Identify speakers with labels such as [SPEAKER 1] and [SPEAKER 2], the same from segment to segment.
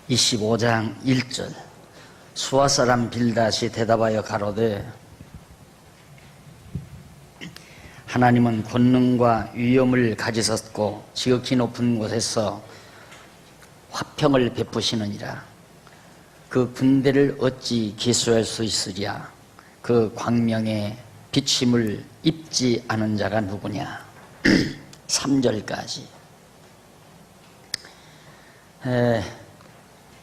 [SPEAKER 1] 25장 1절 수아 사람 빌닷이 대답하여 가로되 하나님은 권능과 위엄을 가지셨고 지극히 높은 곳에서 화평을 베푸시느니라. 그 군대를 어찌 계수할 수 있으랴. 그 광명의 비침을 입지 않은 자가 누구냐. 3절까지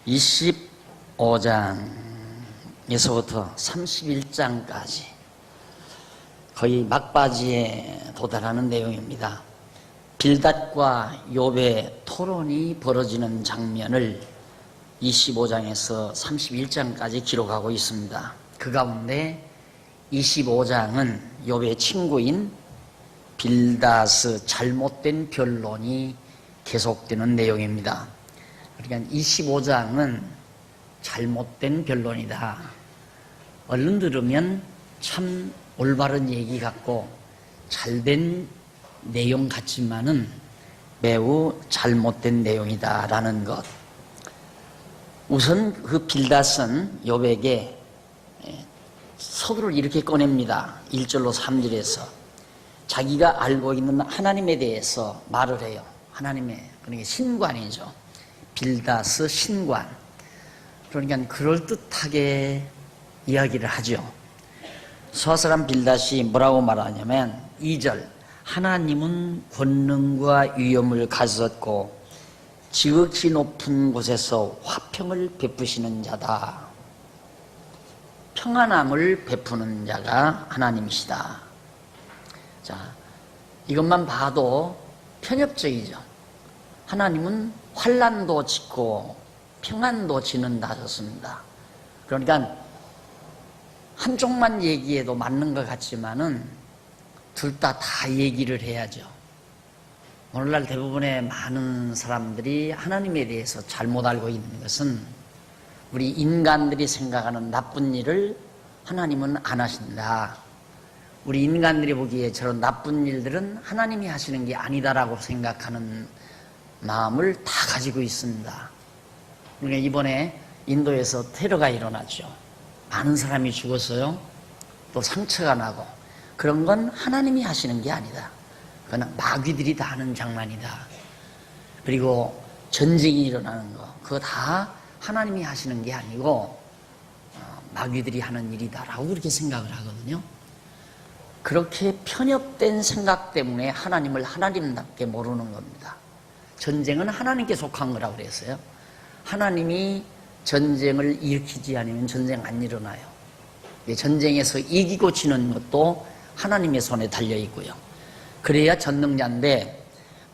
[SPEAKER 1] 25장에서부터 31장까지 거의 막바지에 도달하는 내용입니다. 빌닷과 욥의 토론이 벌어지는 장면을 25장에서 31장까지 기록하고 있습니다. 그 가운데 25장은 욥의 친구인 빌닷의 잘못된 변론이 계속되는 내용입니다. 그러니까 25장은 잘못된 변론이다. 얼른 들으면 참 올바른 얘기 같고 잘된 내용 같지만은 매우 잘못된 내용이다라는 것. 우선 그 빌닷은 욥에게 서두를 이렇게 꺼냅니다. 1절로 3절에서 자기가 알고 있는 하나님에 대해서 말을 해요. 하나님의, 그러니까 신관이죠. 빌닷의 신관. 그러니까 그럴듯하게 이야기를 하죠. 수아 사람 빌닷이 뭐라고 말하냐면 2절 하나님은 권능과 위엄을 가졌고 지극히 높은 곳에서 화평을 베푸시는 자다. 평안함을 베푸는 자가 하나님이시다. 자, 이것만 봐도 편협적이죠. 하나님은 환난도 짓고 평안도 지는다 하셨습니다. 그러니까 한쪽만 얘기해도 맞는 것 같지만은 둘 다 얘기를 해야죠. 오늘날 대부분의 많은 사람들이 하나님에 대해서 잘못 알고 있는 것은 우리 인간들이 생각하는 나쁜 일을 하나님은 안 하신다. 우리 인간들이 보기에 저런 나쁜 일들은 하나님이 하시는 게 아니다라고 생각하는 마음을 다 가지고 있습니다. 그러니까 이번에 인도에서 테러가 일어났죠. 많은 사람이 죽었어요. 또 상처가 나고. 그런 건 하나님이 하시는 게 아니다. 그건 마귀들이 다 하는 장난이다. 그리고 전쟁이 일어나는 거, 그거 다 하나님이 하시는 게 아니고 마귀들이 하는 일이다라고 그렇게 생각을 하거든요. 그렇게 편협된 생각 때문에 하나님을 하나님답게 모르는 겁니다. 전쟁은 하나님께 속한 거라고 그랬어요. 하나님이 전쟁을 일으키지 않으면 전쟁 안 일어나요. 전쟁에서 이기고 지는 것도 하나님의 손에 달려 있고요. 그래야 전능자인데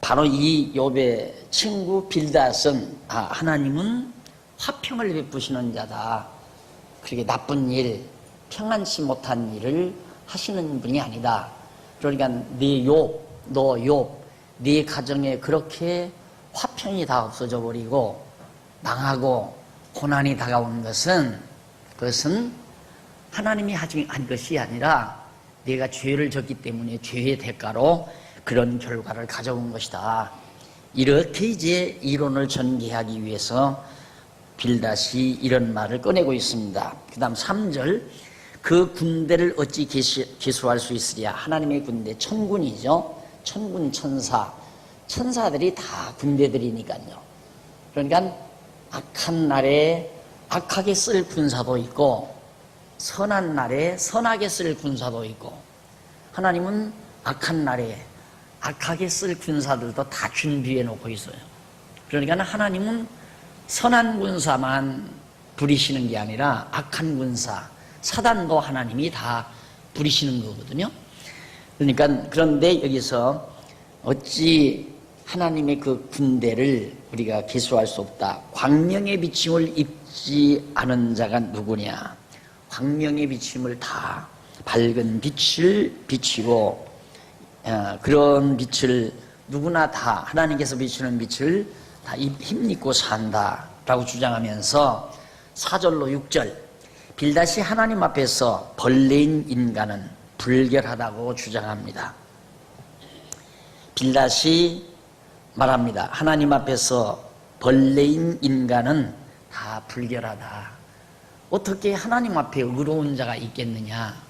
[SPEAKER 1] 바로 이 욥의 친구 빌닷은 하나님은 화평을 베푸시는 자다. 그렇게 나쁜 일, 평안치 못한 일을 하시는 분이 아니다. 그러니까 너 욥, 네 가정에 그렇게 화평이 다 없어져 버리고 망하고 고난이 다가온 것은 그것은 하나님이 한 것이 아니라 네가 죄를 졌기 때문에 죄의 대가로 그런 결과를 가져온 것이다. 이렇게 이제 이론을 전개하기 위해서 빌닷이 이런 말을 꺼내고 있습니다. 그 다음 3절 그 군대를 어찌 계수할 수 있으랴. 하나님의 군대, 천군이죠. 천군, 천사. 천사들이 다 군대들이니까요. 그러니까 악한 날에 악하게 쓸 군사도 있고 선한 날에 선하게 쓸 군사도 있고 하나님은 악한 날에 악하게 쓸 군사들도 다 준비해 놓고 있어요. 그러니까 하나님은 선한 군사만 부리시는 게 아니라 악한 군사, 사단도 하나님이 다 부리시는 거거든요. 그러니까 그런데 여기서 어찌 하나님의 그 군대를 우리가 계수할 수 없다. 광명의 비침을 입지 않은 자가 누구냐. 광명의 비침을 다 밝은 빛을 비치고 그런 빛을 누구나 다 하나님께서 비추는 빛을 다 힘입고 산다라고 주장하면서 4절로 6절 빌닷이 하나님 앞에서 벌레인 인간은 불결하다고 주장합니다. 빌닷이 말합니다. 하나님 앞에서 벌레인 인간은 다 불결하다. 어떻게 하나님 앞에 의로운 자가 있겠느냐.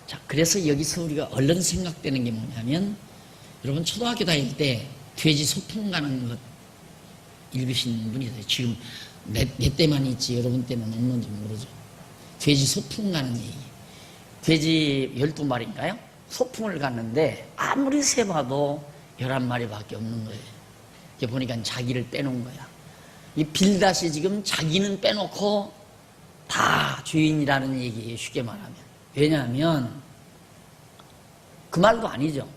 [SPEAKER 1] 자, 그래서 여기서 우리가 얼른 생각되는 게 뭐냐면, 여러분 초등학교 다닐 때 돼지 소풍 가는 것 읽으신 분이 있어요. 지금 내 때만 있지 여러분 때는 없는지 모르죠. 돼지 소풍 가는 얘기. 돼지 12마리인가요? 소풍을 갔는데 아무리 세봐도 11마리밖에 없는 거예요. 이렇게 보니까 자기를 빼놓은 거야. 이 빌닷이 지금 자기는 빼놓고 다 죄인이라는 얘기예요. 쉽게 말하면. 왜냐하면 그 말도 아니죠.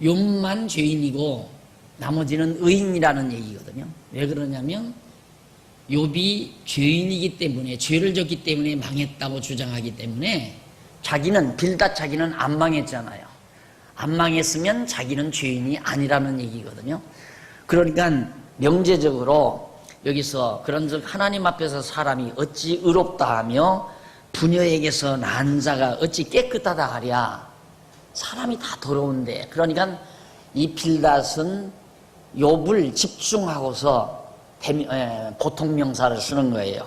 [SPEAKER 1] 욥만 죄인이고 나머지는 의인이라는 얘기거든요. 왜 그러냐면 욥이 죄인이기 때문에, 죄를 졌기 때문에 망했다고 주장하기 때문에, 자기는, 빌닷 자기는 안 망했잖아요. 안 망했으면 자기는 죄인이 아니라는 얘기거든요. 그러니까 명제적으로 여기서 그런즉 하나님 앞에서 사람이 어찌 의롭다 하며 부녀에게서 난 자가 어찌 깨끗하다 하랴. 사람이 다 더러운데. 그러니까 이 빌닷은 욥을 집중하고서 보통 명사를 쓰는 거예요.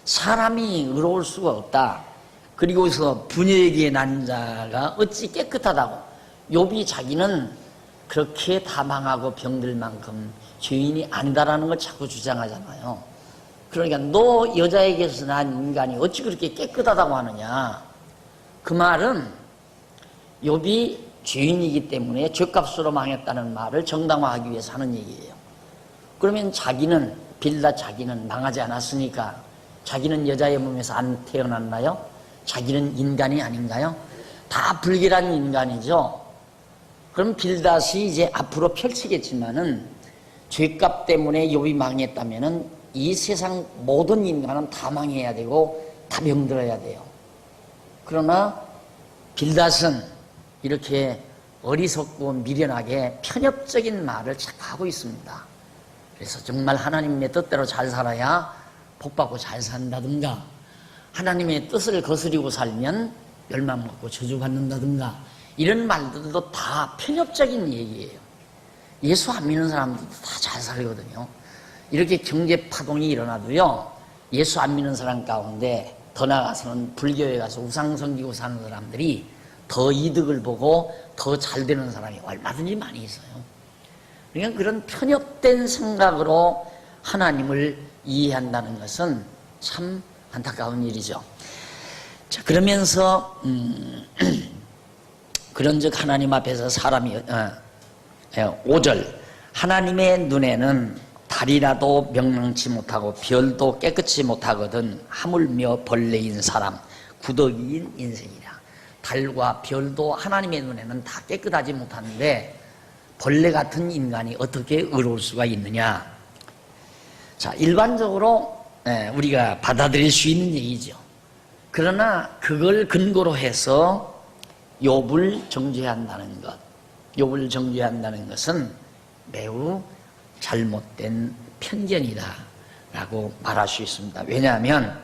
[SPEAKER 1] 사람이 의로울 수가 없다. 그리고서 부녀에게 난 자가 어찌 깨끗하다고. 욥이 자기는 그렇게 다 망하고 병들 만큼 죄인이 아니다라는 걸 자꾸 주장하잖아요. 그러니까 너 여자에게서 난 인간이 어찌 그렇게 깨끗하다고 하느냐. 그 말은 욥이 죄인이기 때문에 죄값으로 망했다는 말을 정당화하기 위해서 하는 얘기예요. 그러면 자기는, 빌닷 자기는 망하지 않았으니까 자기는 여자의 몸에서 안 태어났나요? 자기는 인간이 아닌가요? 다 불길한 인간이죠. 그럼 빌닷이 이제 앞으로 펼치겠지만은 죄값 때문에 욥이 망했다면은 이 세상 모든 인간은 다 망해야 되고 다 병들어야 돼요. 그러나 빌닷은 이렇게 어리석고 미련하게 편협적인 말을 자꾸 하고 있습니다. 그래서 정말 하나님의 뜻대로 잘 살아야 복받고 잘 산다든가, 하나님의 뜻을 거스리고 살면 멸망먹고 저주받는다든가, 이런 말들도 다 편협적인 얘기예요. 예수 안 믿는 사람들도 다 잘 살거든요. 이렇게 경제 파동이 일어나도요, 예수 안 믿는 사람 가운데 더 나아가서는 불교에 가서 우상 섬기고 사는 사람들이 더 이득을 보고 더 잘 되는 사람이 얼마든지 많이 있어요. 그러니까 그런 편협된 생각으로 하나님을 이해한다는 것은 참 안타까운 일이죠. 자, 그러면서 그런즉 하나님 앞에서 사람이 5절 하나님의 눈에는 달이라도 명랑치 못하고 별도 깨끗이 못하거든 하물며 벌레인 사람 구더기인 인생이라. 달과 별도 하나님의 눈에는 다 깨끗하지 못하는데 벌레 같은 인간이 어떻게 의로울 수가 있느냐. 자, 일반적으로 우리가 받아들일 수 있는 얘기죠. 그러나 그걸 근거로 해서 욥을 정죄한다는 것, 욥을 정죄한다는 것은 매우 잘못된 편견이다 라고 말할 수 있습니다. 왜냐하면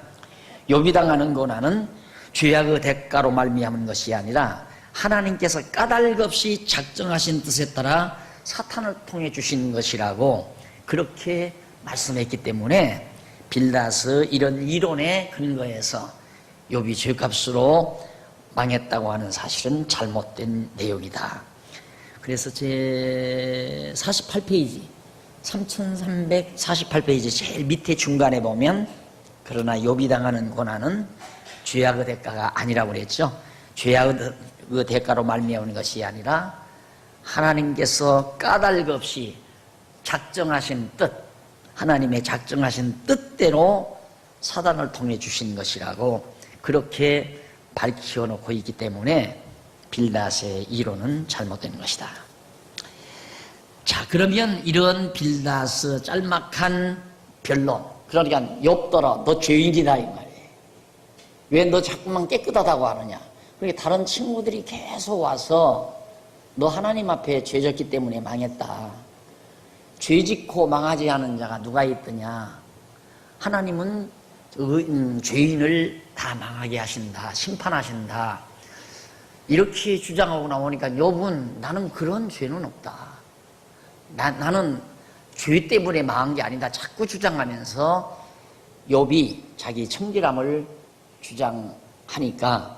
[SPEAKER 1] 욥이 당하는 고난은 죄악의 대가로 말미암은 것이 아니라 하나님께서 까닭없이 작정하신 뜻에 따라 사탄을 통해 주신 것이라고 그렇게 말씀했기 때문에 빌닷의 이런 이론에 근거해서 욥이 죄값으로 망했다고 하는 사실은 잘못된 내용이다. 그래서 제 48페이지 3348페이지 제일 밑에 중간에 보면 그러나 욥이 당하는 고난은 죄악의 대가가 아니라고 그랬죠. 죄악의 대가로 말미암은 것이 아니라 하나님께서 까닭없이 작정하신 뜻, 하나님의 작정하신 뜻대로 사단을 통해 주신 것이라고 그렇게 밝혀놓고 있기 때문에 빌닷의 이론은 잘못된 것이다. 자, 그러면 이런 빌닷의 짤막한 변론, 그러니까 욥더러 너 죄인이다 이 말이에요. 왜 너 자꾸만 깨끗하다고 하느냐. 그러니까 다른 친구들이 계속 와서 너 하나님 앞에 죄졌기 때문에 망했다. 죄짓고 망하지 않은 자가 누가 있더냐. 하나님은 죄인을 다 망하게 하신다. 심판하신다. 이렇게 주장하고 나오니까 욥은 나는 그런 죄는 없다. 나는 죄 때문에 망한 게 아니다 자꾸 주장하면서 욥이 자기 청결함을 주장하니까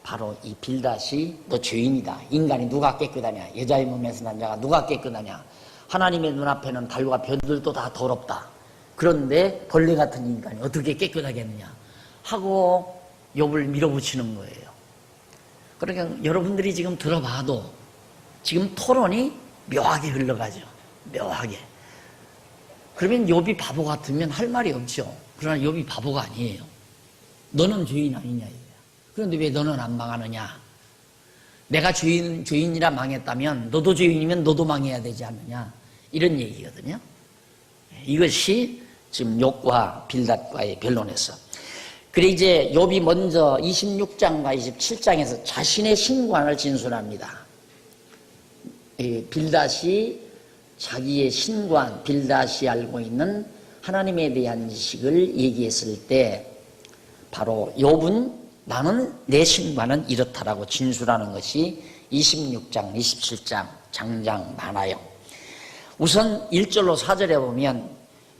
[SPEAKER 1] 바로 이 빌닷이 너 죄인이다. 인간이 누가 깨끗하냐? 여자의 몸에서 난 자가 누가 깨끗하냐? 하나님의 눈앞에는 달과 별들도 다 더럽다. 그런데 벌레 같은 인간이 어떻게 깨끗하겠느냐? 하고 욥을 밀어붙이는 거예요. 그러니까 여러분들이 지금 들어봐도 지금 토론이 묘하게 흘러가죠. 묘하게. 그러면 욥이 바보 같으면 할 말이 없죠. 그러나 욥이 바보가 아니에요. 너는 죄인 아니냐 이거야. 그런데 왜 너는 안 망하느냐? 내가 죄인이라 망했다면 너도 죄인이면 너도 망해야 되지 않느냐? 이런 얘기거든요. 이것이 지금 욥과 빌닷과의 변론에서. 그래 이제 욥이 먼저 26장과 27장에서 자신의 신관을 진술합니다. 빌닷이 자기의 신관, 빌닷이 알고 있는 하나님에 대한 지식을 얘기했을 때 바로 욥은 나는 내 신관은 이렇다라고 진술하는 것이 26장, 27장 장장 많아요. 우선 1절로 4절에 보면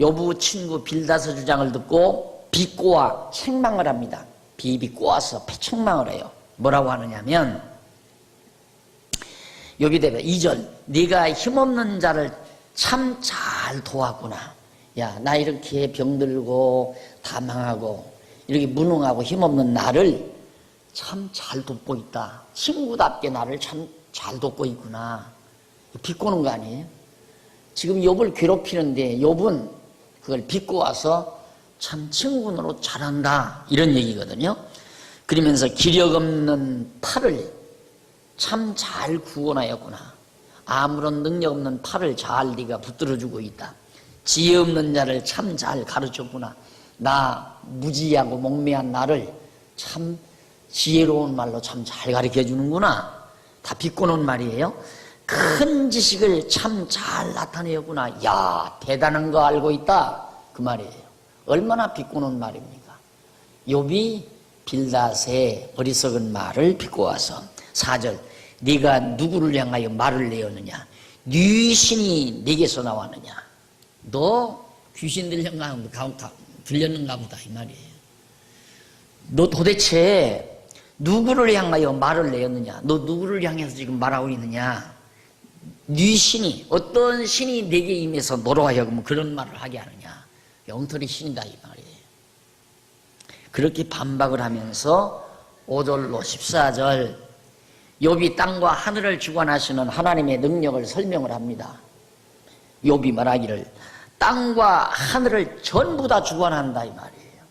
[SPEAKER 1] 욥의 친구 빌닷의 주장을 듣고 비꼬아 책망을 합니다. 비꼬아서 책망을 해요. 뭐라고 하느냐면 욥이 대답 2절 네가 힘없는 자를 참 잘 도왔구나. 야, 나 이렇게 병들고 다 망하고 이렇게 무능하고 힘없는 나를 참 잘 돕고 있다. 친구답게 나를 참 잘 돕고 있구나. 비꼬는 거 아니에요? 지금 욥을 괴롭히는데 욥은 그걸 비꼬아서 참 친구로 잘한다 이런 얘기거든요. 그러면서 기력 없는 팔을 참 잘 구원하였구나. 아무런 능력 없는 팔을 잘 네가 붙들어주고 있다. 지혜 없는 자를 참 잘 가르쳤구나. 나 무지하고 목매한 나를 참 지혜로운 말로 참 잘 가르쳐 주는구나. 다 비꼬는 말이에요. 큰 지식을 참 잘 나타내었구나. 야, 대단한 거 알고 있다 그 말이에요. 얼마나 비꼬는 말입니까? 욥이 빌닷의 어리석은 말을 비꼬아서 4절 네가 누구를 향하여 말을 내었느냐? 네 신이 네게서 나왔느냐? 너 귀신 들렸는가 보다 이 말이에요. 너 도대체 누구를 향하여 말을 내었느냐? 너 누구를 향해서 지금 말하고 있느냐? 네 신이 어떤 신이 네게 임해서 너로 하여금 그런 말을 하게 하느냐? 엉터리 신이다 이 말이에요. 그렇게 반박을 하면서 5절로 14절 욥이 땅과 하늘을 주관하시는 하나님의 능력을 설명을 합니다. 욥이 말하기를 땅과 하늘을 전부 다 주관한다 이 말이에요.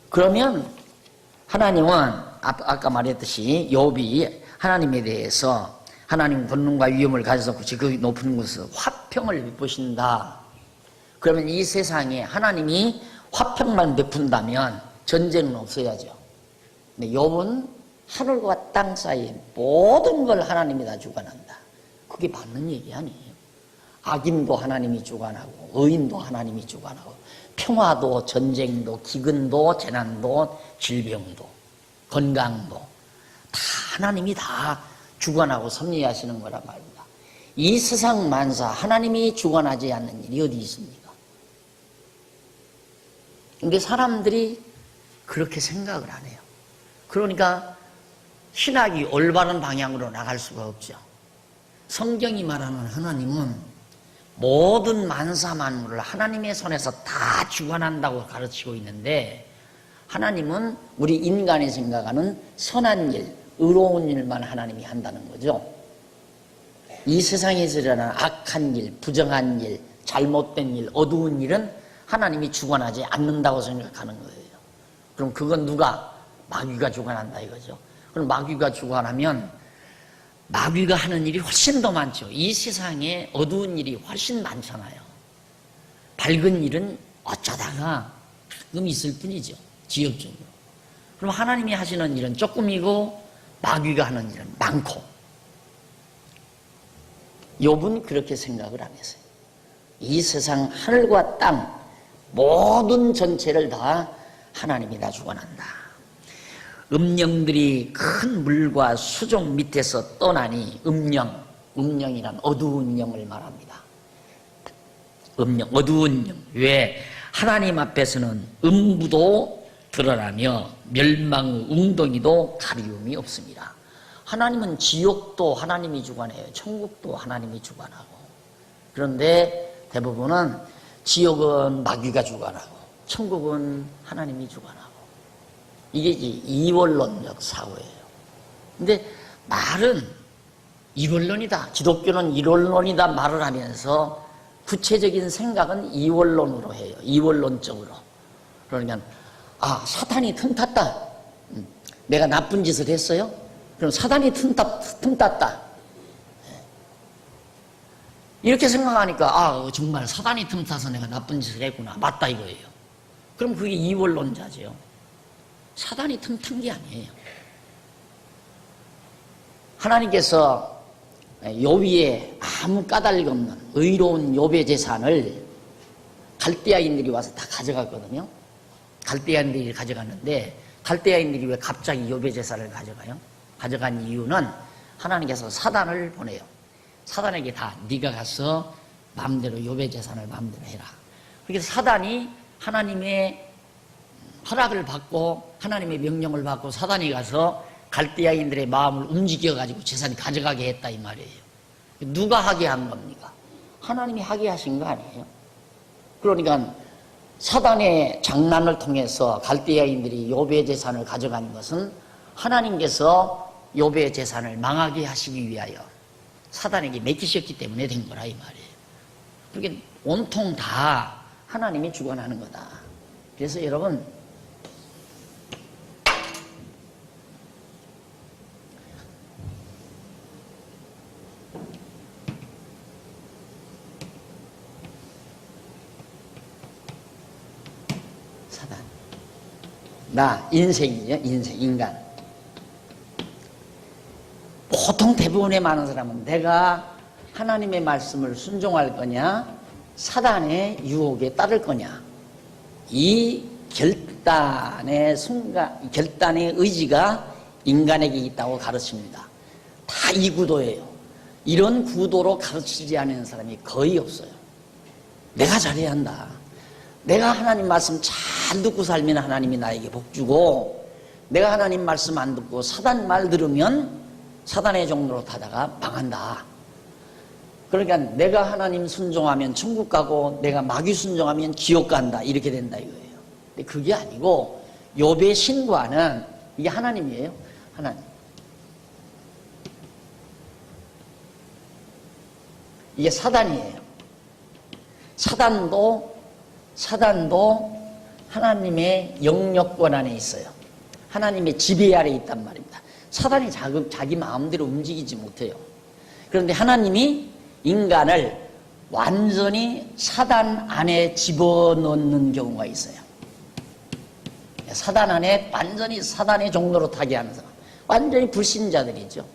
[SPEAKER 1] 그러면 하나님은 아까 말했듯이 욥이 하나님에 대해서 하나님 권능과 위엄을 가져서 그 높은 곳에서 화평을 베푸신다. 그러면 이 세상에 하나님이 화평만 베푼다면 전쟁은 없어야죠. 근데 욥은 하늘과 땅 사이에 모든 걸 하나님이 다 주관한다. 그게 맞는 얘기 아니에요. 악인도 하나님이 주관하고 의인도 하나님이 주관하고 평화도 전쟁도 기근도 재난도 질병도 건강도 다 하나님이 다 주관하고 섭리하시는 거란 말입니다. 이 세상 만사 하나님이 주관하지 않는 일이 어디 있습니까? 근데 사람들이 그렇게 생각을 안 해요. 그러니까 신학이 올바른 방향으로 나갈 수가 없죠. 성경이 말하는 하나님은 모든 만사 만물을 하나님의 손에서 다 주관한다고 가르치고 있는데 하나님은 우리 인간이 생각하는 선한 일, 의로운 일만 하나님이 한다는 거죠. 이 세상에서 일어나는 악한 일, 부정한 일, 잘못된 일, 어두운 일은 하나님이 주관하지 않는다고 생각하는 거예요. 그럼 그건 누가? 마귀가 주관한다 이거죠. 그럼 마귀가 주관하면 마귀가 하는 일이 훨씬 더 많죠. 이 세상에 어두운 일이 훨씬 많잖아요. 밝은 일은 어쩌다가 가끔 있을 뿐이죠. 지역적으로. 그럼 하나님이 하시는 일은 조금이고 마귀가 하는 일은 많고. 욥은 그렇게 생각을 안 했어요. 이 세상 하늘과 땅 모든 전체를 다 하나님이 다 주관한다. 음령들이 큰 물과 수족 밑에서 떠나니 음령, 음령이란 어두운 영을 말합니다. 음령, 어두운 영. 왜? 하나님 앞에서는 음부도 드러나며 멸망의 웅덩이도 가리움이 없습니다. 하나님은 지옥도 하나님이 주관해요. 천국도 하나님이 주관하고. 그런데 대부분은 지옥은 마귀가 주관하고 천국은 하나님이 주관하고. 이게 이원론적 사고예요. 근데 말은 이원론이다. 기독교는 이원론이다 말을 하면서 구체적인 생각은 이원론으로 해요. 이원론적으로. 그러니까 사탄이 틈탔다. 내가 나쁜 짓을 했어요? 그럼 사탄이 틈탔다. 이렇게 생각하니까 정말 사탄이 틈타서 내가 나쁜 짓을 했구나. 맞다 이거예요. 그럼 그게 이원론자죠. 사탄이 틈탄 게 아니에요. 하나님께서 욥이의 아무 까닭 없는 의로운 욥의 재산을 갈대아인들이 와서 다 가져갔거든요. 갈대아인들이 가져갔는데 갈대아인들이 왜 갑자기 욥의 재산을 가져가요? 가져간 이유는 하나님께서 사단을 보내요. 사단에게 다 네가 가서 마음대로 욥의 재산을 마음대로 해라. 그래서 사단이 하나님의 허락을 받고 하나님의 명령을 받고 사단이 가서 갈대아인들의 마음을 움직여가지고 재산이 가져가게 했다 이 말이에요. 누가 하게 한 겁니까? 하나님이 하게 하신 거 아니에요? 그러니까 사단의 장난을 통해서 갈대아인들이 욥의 재산을 가져간 것은 하나님께서 욥의 재산을 망하게 하시기 위하여 사단에게 맡기셨기 때문에 된 거라 이 말이에요. 그게 온통 다 하나님이 주관하는 거다. 그래서 여러분 인생이죠. 인간. 보통 대부분의 많은 사람은 내가 하나님의 말씀을 순종할 거냐, 사단의 유혹에 따를 거냐. 이 결단의 의지가 인간에게 있다고 가르칩니다. 다 이 구도예요. 이런 구도로 가르치지 않는 사람이 거의 없어요. 내가 잘해야 한다. 내가 하나님 말씀 잘 듣고 살면 하나님이 나에게 복 주고, 내가 하나님 말씀 안 듣고 사단 말 들으면 사단의 종로로 타다가 망한다. 그러니까 내가 하나님 순종하면 천국 가고 내가 마귀 순종하면 지옥 간다. 이렇게 된다 이거예요. 근데 그게 아니고 욥의 신과는 이게 하나님이에요. 하나님. 이게 사단이에요. 사단도 하나님의 영역권 안에 있어요. 하나님의 지배 아래 있단 말입니다. 사단이 자기 마음대로 움직이지 못해요. 그런데 하나님이 인간을 완전히 사단 안에 집어넣는 경우가 있어요. 사단 안에 완전히 사단의 종로로 타게 하는 사람, 완전히 불신자들이죠.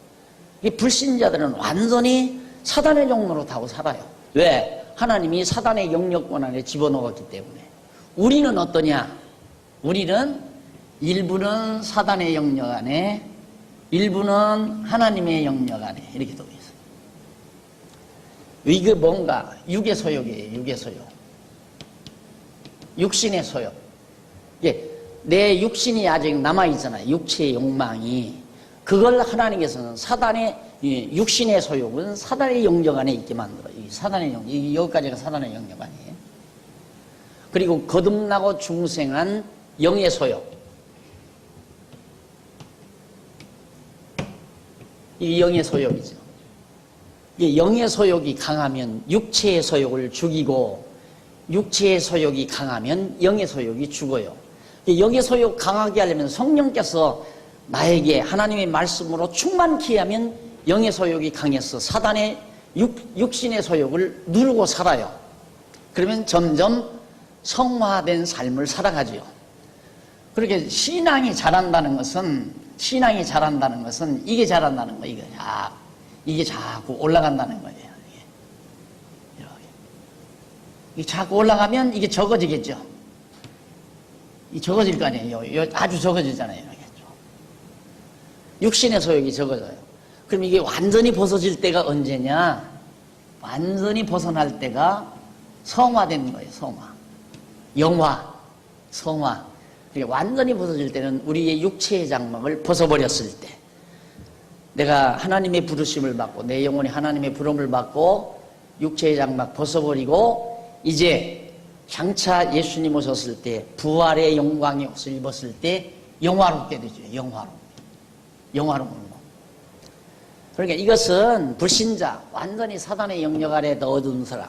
[SPEAKER 1] 이 불신자들은 완전히 사단의 종로로 타고 살아요. 왜? 하나님이 사단의 영역권 안에 집어넣었기 때문에. 우리는 어떠냐? 우리는 일부는 사단의 영역 안에, 일부는 하나님의 영역 안에 이렇게 되어 있어요. 이게 뭔가? 육의 소욕이에요. 육의 소욕. 육신의 소욕. 내 육신이 아직 남아있잖아요. 육체의 욕망이. 그걸 하나님께서는 사단의, 육신의 소욕은 사단의 영역 안에 있게 만들어요. 사단의 영역, 여기까지가 사단의 영역 아니에요. 그리고 거듭나고 중생한 영의 소욕. 이 영의 소욕이죠. 이 영의 소욕이 강하면 육체의 소욕을 죽이고, 육체의 소욕이 강하면 영의 소욕이 죽어요. 영의 소욕 강하게 하려면 성령께서 나에게 하나님의 말씀으로 충만케 하면 영의 소욕이 강해서 사단의 육신의 소욕을 누르고 살아요. 그러면 점점 성화된 삶을 살아가죠. 그렇게 신앙이 자란다는 것은 이게 자란다는 거예요. 이게 자꾸 올라간다는 거예요. 이게 자꾸 올라가면 이게 적어지겠죠. 이 적어질 거 아니에요. 아주 적어지잖아요. 육신의 소욕이 적어져요. 그럼 이게 완전히 벗어질 때가 언제냐? 완전히 벗어날 때가 성화되는 거예요. 성화, 영화, 성화. 그러니까 완전히 벗어질 때는 우리의 육체의 장막을 벗어버렸을 때, 내가 하나님의 부르심을 받고 내 영혼이 하나님의 부름을 받고 육체의 장막 벗어버리고 이제 장차 예수님 오셨을 때 부활의 영광의 옷을 입었을 때 영화롭게 되죠. 영화로운 거. 그러니까 이것은 불신자, 완전히 사단의 영역 아래 넣어둔 사람,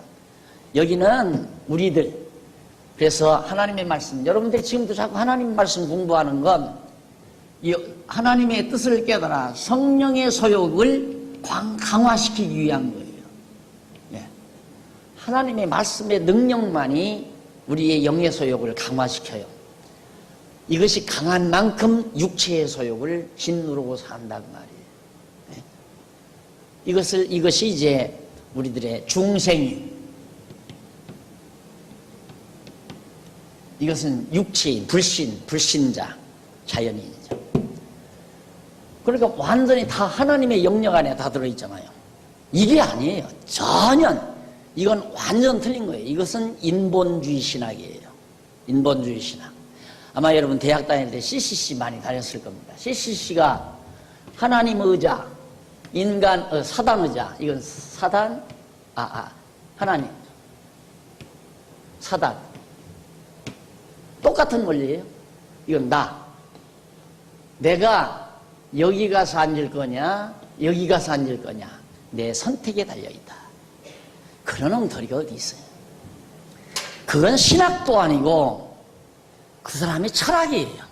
[SPEAKER 1] 여기는 우리들. 그래서 하나님의 말씀, 여러분들이 지금도 자꾸 하나님 말씀 공부하는 건 하나님의 뜻을 깨달아 성령의 소욕을 강화시키기 위한 거예요. 예. 하나님의 말씀의 능력만이 우리의 영의 소욕을 강화시켜요. 이것이 강한 만큼 육체의 소욕을 짓누르고 산단 말이에요. 이것이 이제 우리들의 중생인, 이것은 육체인, 불신자, 자연인이죠. 그러니까 완전히 다 하나님의 영역 안에 다 들어있잖아요. 이게 아니에요. 전혀. 이건 완전 틀린 거예요. 이것은 인본주의 신학이에요. 인본주의 신학. 아마 여러분 대학 다닐 때 CCC 많이 다녔을 겁니다. CCC가 하나님 의자, 인간, 사단 의자. 이건 사단, 하나님. 사단. 똑같은 원리예요. 이건 내가 여기 가서 앉을 거냐, 여기 가서 앉을 거냐, 내 선택에 달려있다. 그런 엉터리가 어디 있어요. 그건 신학도 아니고 그 사람의 철학이에요.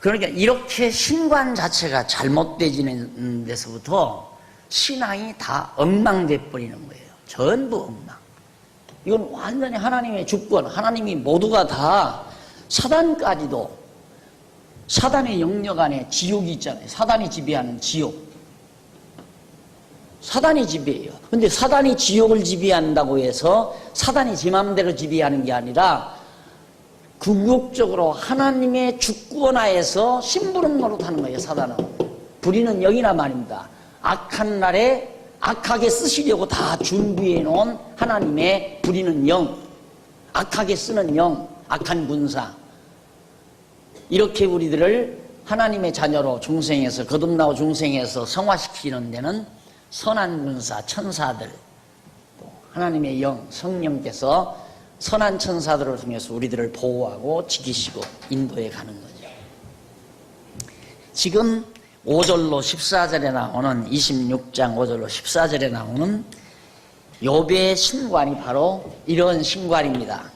[SPEAKER 1] 그러니까 이렇게 신관 자체가 잘못되지는 데서부터 신앙이 다 엉망돼 버리는 거예요. 전부 엉망. 이건 완전히 하나님의 주권, 하나님이 모두가 다, 사단까지도, 사단의 영역 안에 지옥이 있잖아요. 사단이 지배하는 지옥. 사단이 지배해요. 근데 사단이 지옥을 지배한다고 해서 사단이 제 마음대로 지배하는 게 아니라 궁극적으로 하나님의 주권 하에서 심부름 노릇하는 거예요. 사단은. 부리는 영이나 말입니다. 악한 날에 악하게 쓰시려고 다 준비해 놓은 하나님의 부리는 영, 악하게 쓰는 영, 악한 군사. 이렇게 우리들을 하나님의 자녀로 중생에서, 거듭나고 중생에서 성화시키는 데는 선한 군사, 천사들, 또 하나님의 영, 성령께서 선한 천사들을 통해서 우리들을 보호하고 지키시고 인도해 가는 거죠. 지금 5절로 14절에 나오는, 26장 5절로 14절에 나오는 욥의 신관이 바로 이런 신관입니다.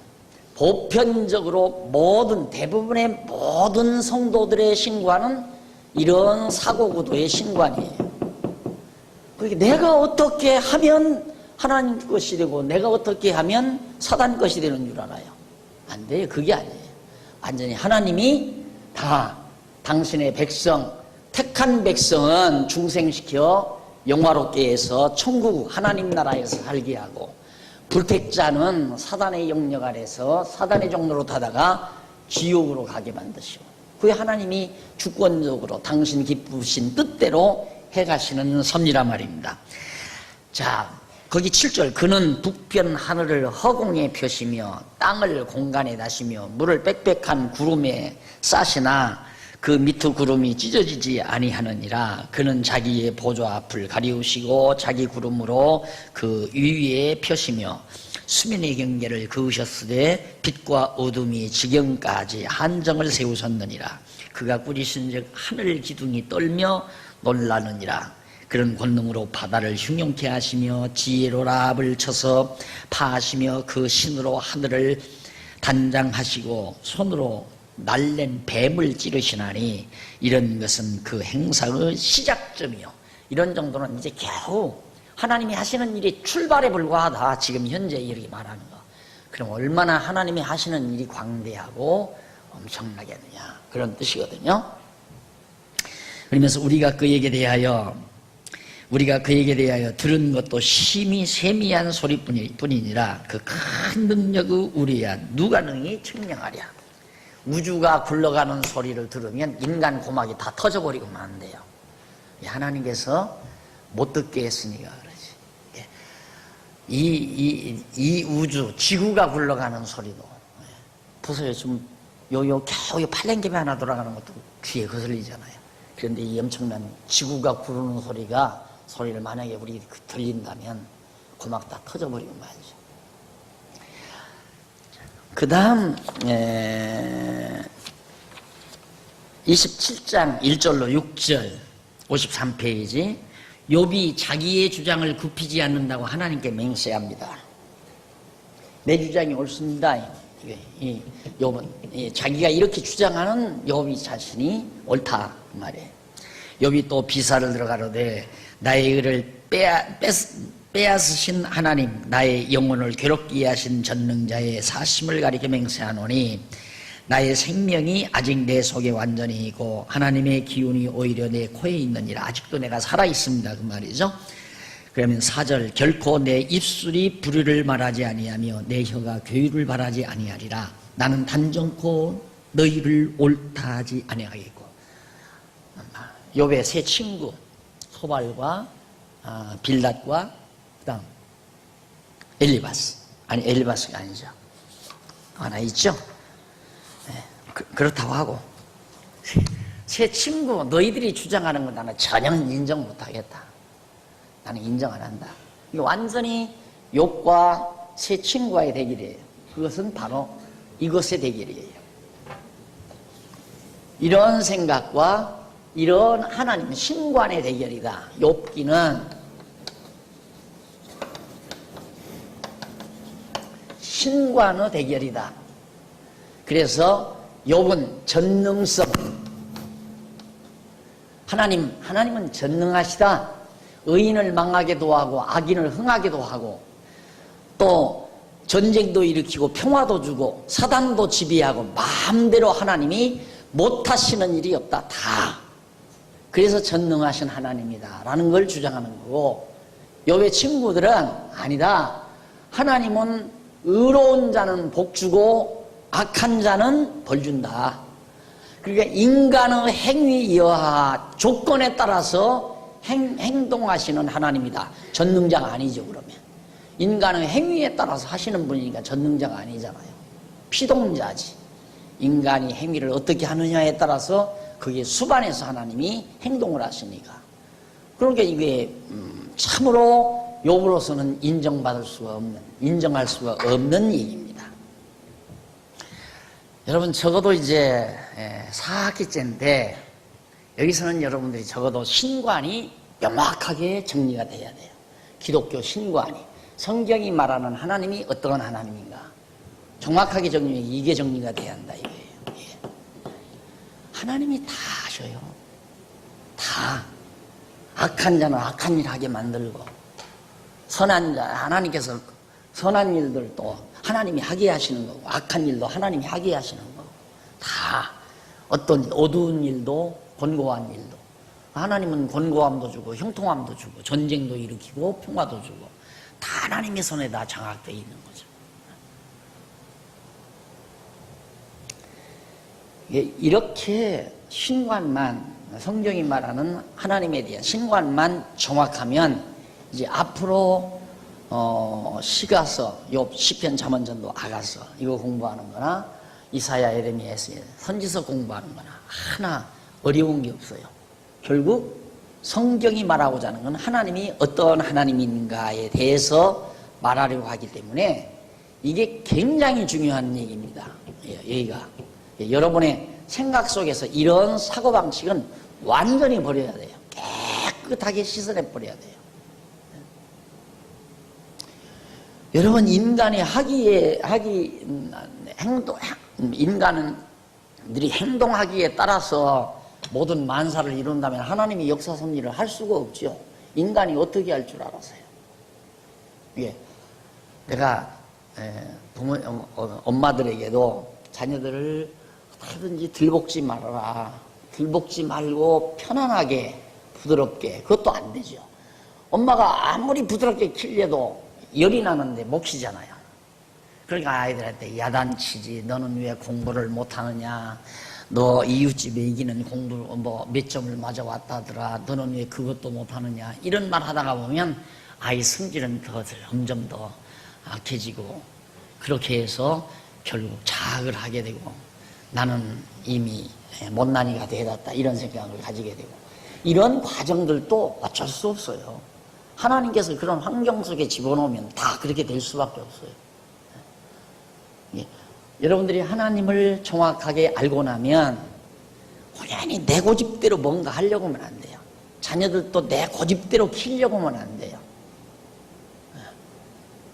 [SPEAKER 1] 보편적으로 대부분의 모든 성도들의 신관은 이런 사고구도의 신관이에요. 그러니까 내가 어떻게 하면 하나님 것이 되고 내가 어떻게 하면 사단 것이 되는 줄 알아요. 안 돼요. 그게 아니에요. 완전히 하나님이 다 당신의 백성, 택한 백성은 중생시켜 영화롭게 해서 천국 하나님 나라에서 살게 하고, 불택자는 사단의 영역 아래서 사단의 종로로 타다가 지옥으로 가게 만드시고, 그게 하나님이 주권적으로 당신 기쁘신 뜻대로 해가시는 섭리란 말입니다. 자, 거기 7절, 그는 북편 하늘을 허공에 펴시며 땅을 공간에 다시며 물을 빽빽한 구름에 싸시나 그 밑의 구름이 찢어지지 아니하느니라. 그는 자기의 보좌 앞을 가리우시고 자기 구름으로 그 위에 펴시며 수면의 경계를 그으셨으되 빛과 어둠이 지경까지 한정을 세우셨느니라. 그가 꾸리신즉 하늘 기둥이 떨며 놀라느니라. 그런 권능으로 바다를 흉용케 하시며 지혜로 라합을 쳐서 파하시며 그 신으로 하늘을 단장하시고 손으로 날랜 뱀을 찌르시나니, 이런 것은 그 행사의 시작점이요. 이런 정도는 이제 겨우 하나님이 하시는 일이 출발에 불과하다. 지금 현재 이렇게 말하는 거. 그럼 얼마나 하나님이 하시는 일이 광대하고 엄청나겠느냐, 그런 뜻이거든요. 그러면서 우리가 그에게 대하여 들은 것도 심히 세미한 소리뿐이니라. 그 큰 능력의 우리야 누가 능히 측량하랴. 우주가 굴러가는 소리를 들으면 인간 고막이 다 터져버리고 만대요. 하나님께서 못 듣게 했으니까 그러지. 이 우주, 지구가 굴러가는 소리도 보세요. 지금 겨우 팔랭개비 하나 돌아가는 것도 귀에 거슬리잖아요. 그런데 이 엄청난 지구가 구르는 소리를 만약에 우리 들린다면 고막 다 터져버리고 말이죠. 그 다음 27장 1절로 6절 53페이지 욥이 자기의 주장을 굽히지 않는다고 하나님께 맹세합니다. 내 주장이 옳습니다. 욥은 자기가 이렇게 주장하는 욥이 자신이 옳다 그 말이에요. 욥이 또 비사를 들어가로되 나의 의를 빼앗으신 하나님, 나의 영혼을 괴롭게 하신 전능자의 사심을 가리켜 맹세하노니 나의 생명이 아직 내 속에 완전히 있고 하나님의 기운이 오히려 내 코에 있느니라. 아직도 내가 살아있습니다 그 말이죠. 그러면 4절 결코 내 입술이 불의를 말하지 아니하며 내 혀가 괴유를 바라지 아니하리라. 나는 단정코 너희를 옳다 하지 아니하겠고. 욥의 세 친구 소발과 빌닷과 그다음 엘리바스가 아니죠. 하나 있죠. 네, 그렇다고 하고 세 친구 너희들이 주장하는 건 나는 전혀 인정 못하겠다. 나는 인정 안 한다. 이게 완전히 욥과 세 친구와의 대결이에요. 그것은 바로 이것의 대결이에요. 이런 생각과 이런 하나님 신관의 대결이다. 욥기는 신관의 대결이다. 그래서 욥은 전능성, 하나님은 전능하시다. 의인을 망하게도 하고 악인을 흥하게도 하고 또 전쟁도 일으키고 평화도 주고 사단도 지배하고 마음대로 하나님이 못하시는 일이 없다. 다. 그래서 전능하신 하나님이다 라는 걸 주장하는 거고 욥의 친구들은 아니다. 하나님은 의로운 자는 복 주고 악한 자는 벌 준다. 그러니까 인간의 행위 여하 조건에 따라서 행동하시는 하나님이다. 전능자가 아니죠. 그러면 인간의 행위에 따라서 하시는 분이니까 전능자가 아니잖아요. 피동자지. 인간이 행위를 어떻게 하느냐에 따라서 그게 수반해서 하나님이 행동을 하시니까. 그러니까 이게 참으로 욥으로서는 인정할 수가 없는 얘기입니다. 여러분 적어도 이제 4학기째인데 여기서는 여러분들이 적어도 신관이 명확하게 정리가 돼야 돼요. 기독교 신관이. 성경이 말하는 하나님이 어떤 하나님인가. 정확하게 이게 정리가 돼야 한다 이거예요. 예. 하나님이 다 하셔요. 다. 악한 자는 악한 일 하게 만들고 선한 자, 하나님께서 선한 일들도 하나님이 하게 하시는 거고 악한 일도 하나님이 하게 하시는 거고 다. 어떤 어두운 일도 곤고한 일도 하나님은 곤고함도 주고 형통함도 주고 전쟁도 일으키고 평화도 주고 다 하나님의 손에 다 장악되어 있는 거죠. 이렇게 신관만 성경이 말하는 하나님에 대한 신관만 정확하면 이제 앞으로 시가서, 욥, 시편, 잠언전도, 아가서 이거 공부하는 거나 이사야, 예레미야, 에스겔 선지서 공부하는 거나 하나 어려운 게 없어요. 결국 성경이 말하고자 하는 건 하나님이 어떤 하나님인가에 대해서 말하려고 하기 때문에 이게 굉장히 중요한 얘기입니다. 여기가 여러분의 생각 속에서 이런 사고방식은 완전히 버려야 돼요. 깨끗하게 씻어내 버려야 돼요. 여러분 인간이 인간들이 행동하기에 따라서 모든 만사를 이룬다면 하나님이 역사 섭리를 할 수가 없죠. 인간이 어떻게 할 줄 알았어요. 예, 내가 엄마들에게도 자녀들을 어떻게든지 들볶지 말아라. 들볶지 말고 편안하게 부드럽게. 그것도 안 되죠. 엄마가 아무리 부드럽게 키려도 열이 나는데 못 키잖아요. 그러니까 아이들한테 야단치지. 너는 왜 공부를 못하느냐. 너 이웃집 애기는 공부 뭐 몇 점을 맞아 왔다더라. 너는 왜 그것도 못하느냐. 이런 말 하다가 보면 아이 성질은 더 점점 더 악해지고, 그렇게 해서 결국 자학을 하게 되고 나는 이미 못난이가 되었다, 이런 생각을 가지게 되고, 이런 과정들도 어쩔 수 없어요. 하나님께서 그런 환경 속에 집어넣으면 다 그렇게 될 수밖에 없어요. 예. 여러분들이 하나님을 정확하게 알고 나면 혼연히 내 고집대로 뭔가 하려고 하면 안 돼요. 자녀들도 내 고집대로 키우려고 하면 안 돼요.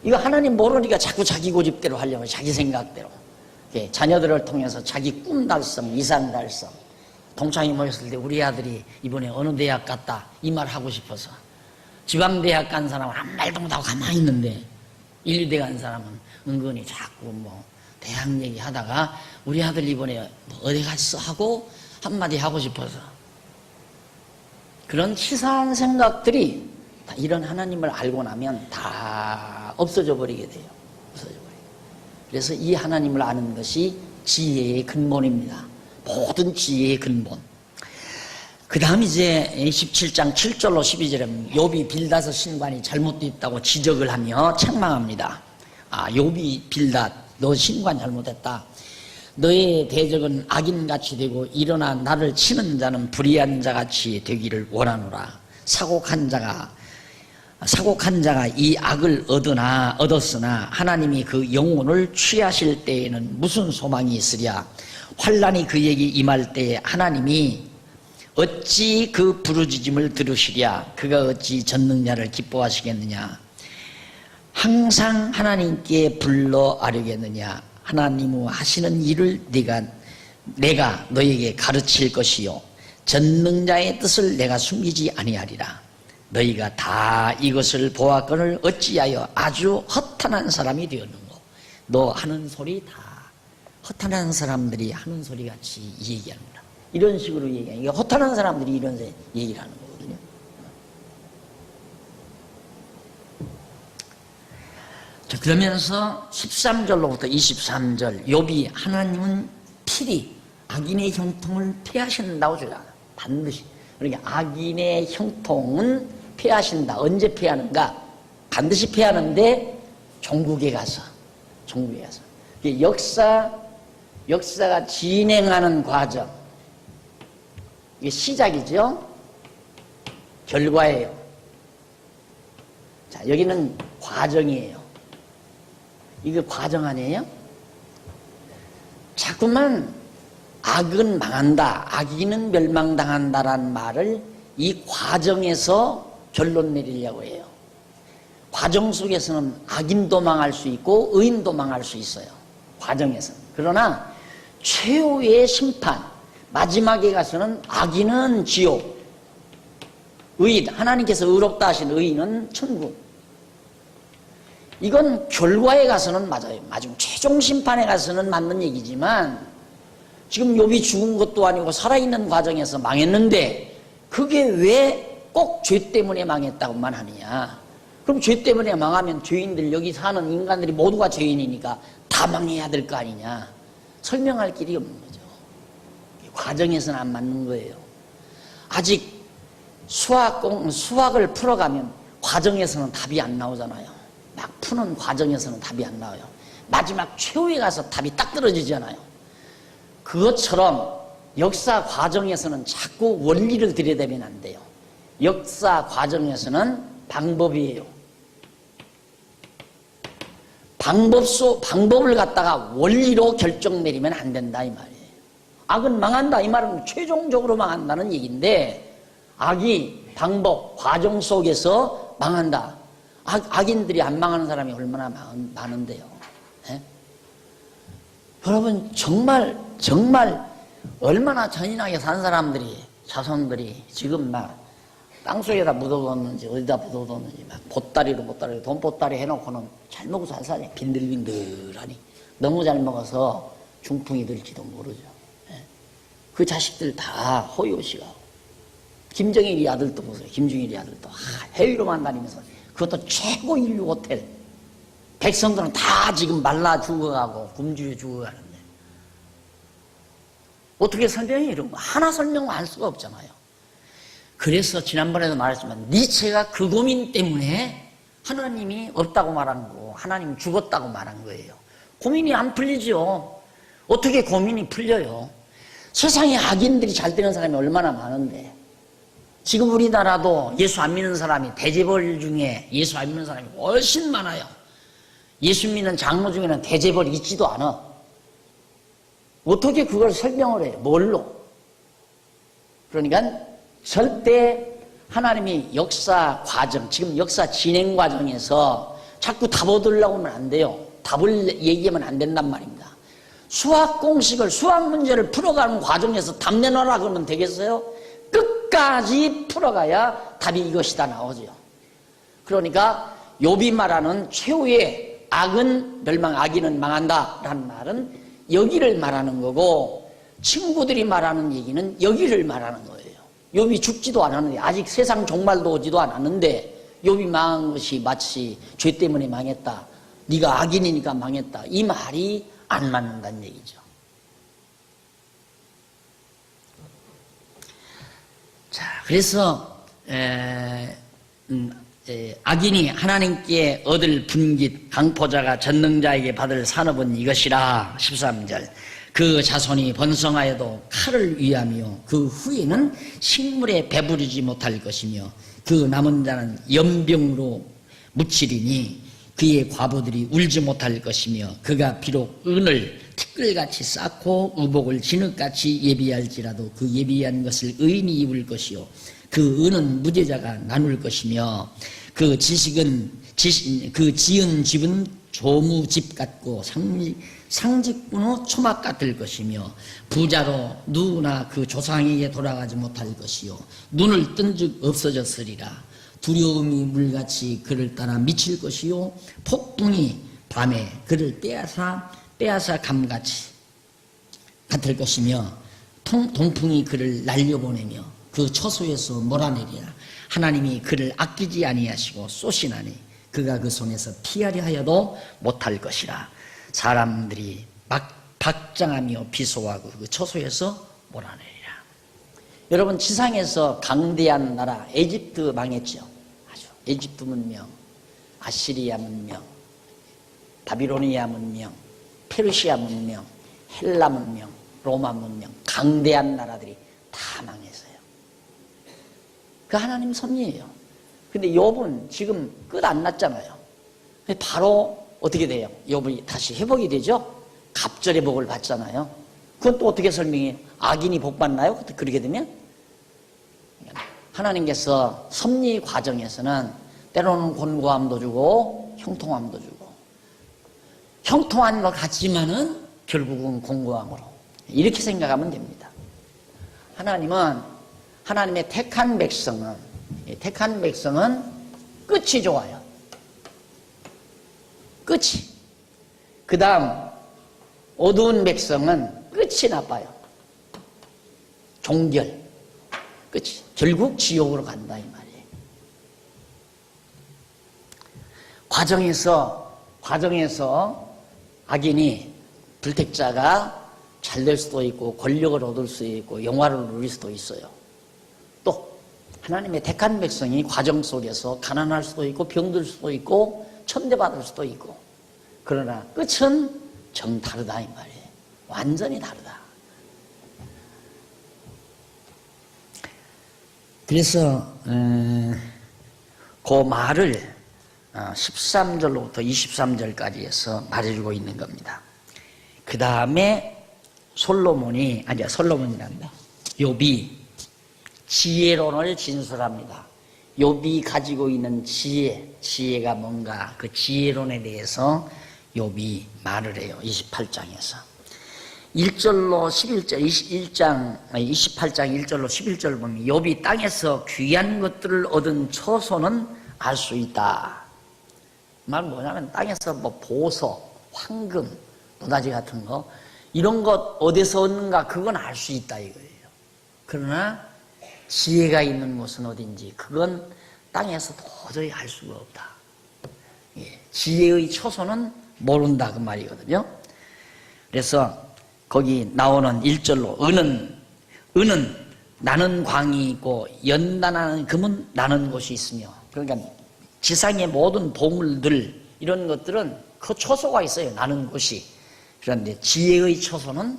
[SPEAKER 1] 이거 하나님 모르니까 자꾸 자기 고집대로 하려고, 자기 생각대로. 예. 자녀들을 통해서 자기 꿈 달성, 이상 달성. 동창이 모였을 때 우리 아들이 이번에 어느 대학 갔다, 이 말 하고 싶어서. 지방대학 간 사람은 아무 말도 못하고 가만히 있는데, 인류대 간 사람은 은근히 자꾸 뭐 대학 얘기 하다가 우리 아들 이번에 뭐 어디 갔어 하고 한마디 하고 싶어서. 그런 치사한 생각들이 다 이런 하나님을 알고 나면 다 없어져 버리게 돼요. 없어져 버려요. 그래서 이 하나님을 아는 것이 지혜의 근본입니다. 모든 지혜의 근본. 그 다음 이제 17장 7절로 12절에 욥이 빌닷의 신관이 잘못됐다고 지적을 하며 책망합니다. 욥이 빌닷, 너 신관 잘못했다. 너의 대적은 악인같이 되고 일어나 나를 치는 자는 불의한 자같이 되기를 원하노라. 사곡한 자가 이 악을 얻었으나 하나님이 그 영혼을 취하실 때에는 무슨 소망이 있으랴. 환난이 그에게 임할 때에 하나님이 어찌 그 부르짖음을 들으시랴. 그가 어찌 전능자를 기뻐하시겠느냐. 항상 하나님께 불러 아뢰겠느냐. 하나님 하시는 일을 내가 너에게 가르칠 것이요 전능자의 뜻을 내가 숨기지 아니하리라. 너희가 다 이것을 보았거늘 어찌하여 아주 허탄한 사람이 되었는고. 너 하는 소리 다 허탄한 사람들이 하는 소리 같이 얘기합니다. 이런 식으로 얘기해요. 이게 허탄한 사람들이 이런 얘기를 하는 거거든요. 자, 그러면서 13절로부터 23절, 욥이 하나님은 필히 악인의 형통을 피하신다고 주잖아. 반드시. 그러니까 악인의 형통은 피하신다. 언제 피하는가? 반드시 피하는데 종국에 가서. 이게 역사가 진행하는 과정. 이게 시작이죠. 결과예요. 자, 여기는 과정이에요. 이게 과정 아니에요? 자꾸만 악은 망한다, 악인은 멸망당한다라는 말을 이 과정에서 결론 내리려고 해요. 과정 속에서는 악인도 망할 수 있고 의인도 망할 수 있어요. 과정에서는. 그러나 최후의 심판, 마지막에 가서는 악인은 지옥, 의인, 하나님께서 의롭다 하신 의인은 천국. 이건 결과에 가서는 맞아요. 마지막 최종 심판에 가서는 맞는 얘기지만, 지금 욥이 죽은 것도 아니고 살아있는 과정에서 망했는데 그게 왜 꼭 죄 때문에 망했다고만 하느냐. 그럼 죄 때문에 망하면 죄인들, 여기 사는 인간들이 모두가 죄인이니까 다 망해야 될 거 아니냐. 설명할 길이 없는 거죠. 과정에서는 안 맞는 거예요. 아직 수학을 풀어가면 과정에서는 답이 안 나오잖아요. 막 푸는 과정에서는 답이 안 나와요. 마지막 최후에 가서 답이 딱 떨어지잖아요. 그것처럼 역사 과정에서는 자꾸 원리를 들여다보면 안 돼요. 역사 과정에서는 방법이에요. 방법을 갖다가 원리로 결정 내리면 안 된다 이 말이에요. 악은 망한다 이 말은 최종적으로 망한다는 얘기인데, 악이 방법, 과정 속에서 망한다. 악인들이 안 망하는 사람이 얼마나 많은데요. 예? 여러분 정말 얼마나 잔인하게 산 사람들이, 자손들이 지금 막 땅속에다 묻어뒀는지 어디다 묻어뒀는지 막 보따리로 돈 보따리 해놓고는 잘 먹고 잘 사니, 빈들빈들하니. 너무 잘 먹어서 중풍이 들지도 모르죠. 예? 그 자식들 다 호요시가. 김정일이 아들도 보세요. 김정일이 아들도 해외로만 다니면서, 그것도 최고 인류 호텔. 백성들은 다 지금 말라 죽어가고 굶주려 죽어가는데. 어떻게 설명해? 이런 거 하나 설명할 수가 없잖아요. 그래서 지난번에도 말했지만 니체가 그 고민 때문에 하나님이 없다고 말한 거고 하나님이 죽었다고 말한 거예요. 고민이 안 풀리죠. 어떻게 고민이 풀려요? 세상에 악인들이 잘 되는 사람이 얼마나 많은데, 지금 우리나라도 예수 안 믿는 사람이 대재벌 중에 예수 안 믿는 사람이 훨씬 많아요. 예수 믿는 장로 중에는 대재벌 있지도 않아. 어떻게 그걸 설명을 해요? 뭘로? 그러니까 절대 하나님이 역사 과정, 지금 역사 진행 과정에서 자꾸 답 얻으려고 하면 안 돼요. 답을 얘기하면 안 된단 말입니다. 수학 공식을, 수학 문제를 풀어가는 과정에서 답 내놔라 그러면 되겠어요? 끝까지 풀어가야 답이 이것이다 나오죠. 그러니까 욥이 말하는 최후의 악은 멸망, 악인은 망한다 라는 말은 여기를 말하는 거고, 친구들이 말하는 얘기는 여기를 말하는 거예요. 욥이 죽지도 않았는데, 아직 세상 종말도 오지도 않았는데 욥이 망한 것이 마치 죄 때문에 망했다, 네가 악인이니까 망했다, 이 말이 안 맞는다는 얘기죠. 자, 그래서 악인이 하나님께 얻을 분깃, 강포자가 전능자에게 받을 산업은 이것이라. 13절 그 자손이 번성하여도 칼을 위하며 그 후에는 식물에 배부르지 못할 것이며 그 남은 자는 연병으로 묻히리니 그의 과부들이 울지 못할 것이며 그가 비록 은을 티끌같이 쌓고 의복을 진흙같이 예비할지라도 그 예비한 것을 의인이 입을 것이요 그 은은 무죄자가 나눌 것이며 그 지식은 그 지은 집은 조무집 같고 상직군의 초막 같을 것이며 부자로 누구나 그 조상에게 돌아가지 못할 것이요 눈을 뜬 즉 없어졌으리라. 두려움이 물같이 그를 따라 미칠 것이요 폭풍이 밤에 그를 빼앗아 감같이 같을 것이며 동풍이 그를 날려보내며 그 처소에서 몰아내리라. 하나님이 그를 아끼지 아니하시고 쏘시나니 그가 그 손에서 피하려 하여도 못할 것이라. 사람들이 박장하며 비소하고 그 처소에서 몰아내리라. 여러분, 지상에서 강대한 나라 에집트 망했죠. 아주 에집트 문명, 아시리아 문명, 바비로니아 문명, 페르시아 문명, 헬라 문명, 로마 문명, 강대한 나라들이 다 망했어요. 그 하나님 섭리예요. 근데 욥은 지금 끝 안 났잖아요. 바로 어떻게 돼요? 욥이 다시 회복이 되죠? 갑절의 복을 받잖아요. 그건 또 어떻게 설명해요? 악인이 복 받나요? 그렇게 되면? 하나님께서 섭리 과정에서는 때로는 곤고함도 주고 형통함도 주고, 형통한 것 같지만은 결국은 곤고함으로, 이렇게 생각하면 됩니다. 하나님은, 하나님의 택한 백성은 끝이 좋아요. 끝이. 그 다음 어두운 백성은 끝이 나빠요. 종결, 끝이. 결국 지옥으로 간다 이 말이에요. 과정에서 악인이, 불택자가 잘 될 수도 있고 권력을 얻을 수 있고 영화를 누릴 수도 있어요. 또 하나님의 택한 백성이 과정 속에서 가난할 수도 있고 병들 수도 있고 천대받을 수도 있고, 그러나 끝은 정 다르다 이 말이에요. 완전히 다르다. 그래서 그 말을 13절로부터 23절까지 해서 말해주고 있는 겁니다. 그 다음에 솔로몬이란다. 욥이 지혜론을 진술합니다. 욥이 가지고 있는 지혜가 뭔가, 그 지혜론에 대해서 욥이 말을 해요. 28장에서 1절로 11절, 28장 1절로 11절 보면 욥이 땅에서 귀한 것들을 얻은 처소는 알 수 있다. 말 뭐냐면 땅에서 뭐 보석, 황금, 노다지 같은 거, 이런 것 어디서 얻는가 그건 알 수 있다 이거예요. 그러나 지혜가 있는 곳은 어딘지 그건 땅에서 도저히 알 수가 없다. 지혜의 처소는 모른다 그 말이거든요. 그래서 거기 나오는 1절로 은은 나는 광이 있고 연단하는 금은 나는 곳이 있으며, 그러니까 지상의 모든 보물들 이런 것들은 그 초소가 있어요. 나는 곳이. 그런데 지혜의 초소는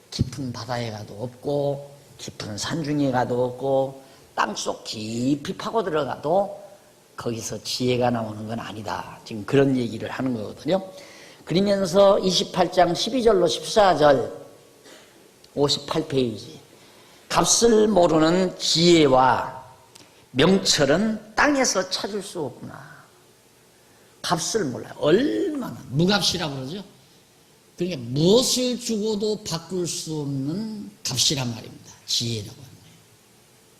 [SPEAKER 1] 깊은 바다에 가도 없고 깊은 산중에 가도 없고 땅속 깊이 파고 들어가도 거기서 지혜가 나오는 건 아니다. 지금 그런 얘기를 하는 거거든요. 그러면서 28장 12절로 14절 58페이지, 값을 모르는 지혜와 명철은 땅에서 찾을 수 없구나. 값을 몰라요. 얼마나 무값이라고 그러죠. 그러니까 무엇을 주고도 바꿀 수 없는 값이란 말입니다. 지혜라고 하는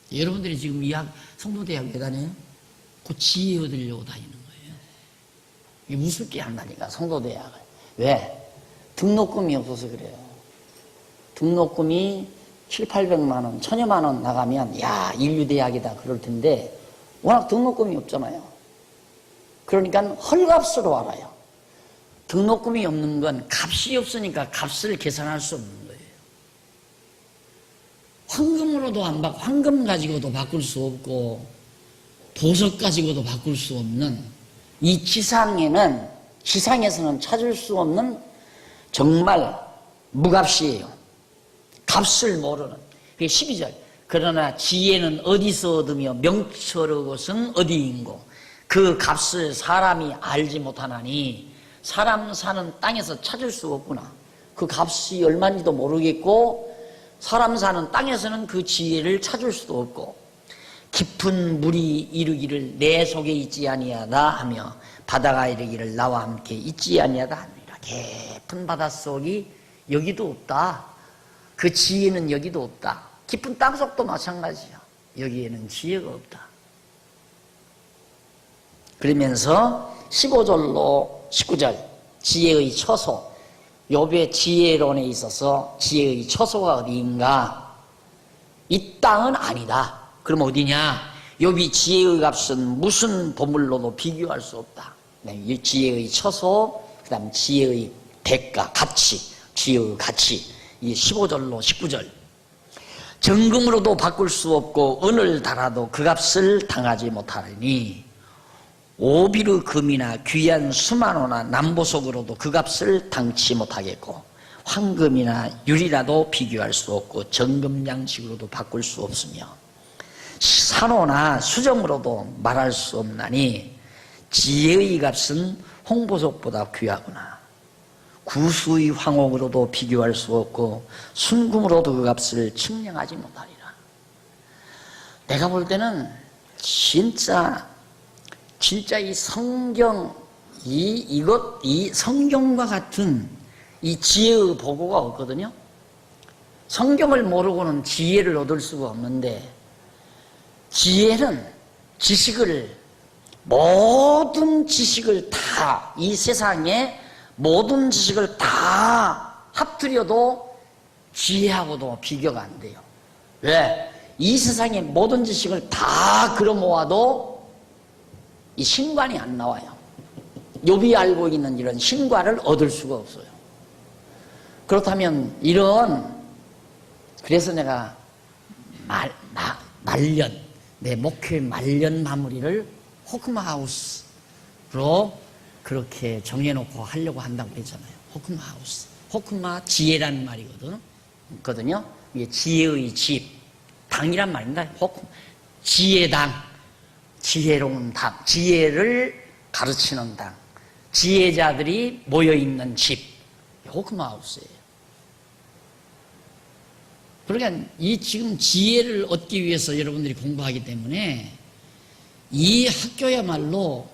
[SPEAKER 1] 거예요. 여러분들이 지금 성도대학 왜 다녀요? 그 지혜 얻으려고 다니는 거예요. 이게 무섭게 한다니까, 성도대학을. 왜? 등록금이 없어서 그래요. 등록금이 700~800만 원, 1000여만 원 나가면 야, 인류대학이다 그럴 텐데 워낙 등록금이 없잖아요. 그러니까 헐값으로 알아요. 등록금이 없는 건 값이 없으니까 값을 계산할 수 없는 거예요. 황금으로도 안 바꾸고, 황금 가지고도 바꿀 수 없고 보석 가지고도 바꿀 수 없는 이 지상에서는 찾을 수 없는 정말 무값이에요. 값을 모르는. 그게 12절. 그러나 지혜는 어디서 얻으며 명철의 것은 어디인고 그 값을 사람이 알지 못하나니, 사람 사는 땅에서 찾을 수 없구나. 그 값이 얼마인지도 모르겠고 사람 사는 땅에서는 그 지혜를 찾을 수도 없고, 깊은 물이 이르기를 내 속에 있지 아니하다 하며 바다가 이르기를 나와 함께 있지 아니하다 하니라. 깊은 바닷속이 여기도 없다. 그 지혜는 여기도 없다. 깊은 땅속도 마찬가지야. 여기에는 지혜가 없다. 그러면서 15절로 19절, 지혜의 처소. 욥의 지혜론에 있어서 지혜의 처소가 어디인가? 이 땅은 아니다. 그럼 어디냐? 욥이 지혜의 값은 무슨 보물로도 비교할 수 없다. 이 지혜의 처소, 그 다음 지혜의 대가, 가치, 지혜의 가치. 이 15절로 19절. 정금으로도 바꿀 수 없고 은을 달아도 그 값을 당하지 못하리니, 오비르 금이나 귀한 수만호나 남보석으로도 그 값을 당치 못하겠고, 황금이나 유리라도 비교할 수 없고 정금 양식으로도 바꿀 수 없으며, 산호나 수정으로도 말할 수 없나니 지혜의 값은 홍보석보다 귀하구나. 구수의 황옥으로도 비교할 수 없고 순금으로도 그 값을 측량하지 못하리라. 내가 볼 때는 진짜 이 성경, 이 성경과 같은 이 지혜의 보고가 없거든요. 성경을 모르고는 지혜를 얻을 수가 없는데, 지혜는 모든 지식을 다, 이 세상에 모든 지식을 다 합들여도 지혜하고도 비교가 안 돼요. 왜? 이 세상의 모든 지식을 다 걸어 모아도 이 신관이 안 나와요. 욥이 알고 있는 이런 신관을 얻을 수가 없어요. 그렇다면 그래서 내가 내 목회 말년 마무리를 호크마하우스로 그렇게 정해놓고 하려고 한다고 했잖아요. 호크마하우스. 호크마 지혜라는 말이거든요. 이게 지혜의 집, 당이란 말입니다. 지혜당, 지혜로운 당, 지혜를 가르치는 당, 지혜자들이 모여있는 집, 호크마하우스예요. 그러니까 이 지금 지혜를 얻기 위해서 여러분들이 공부하기 때문에 이 학교야말로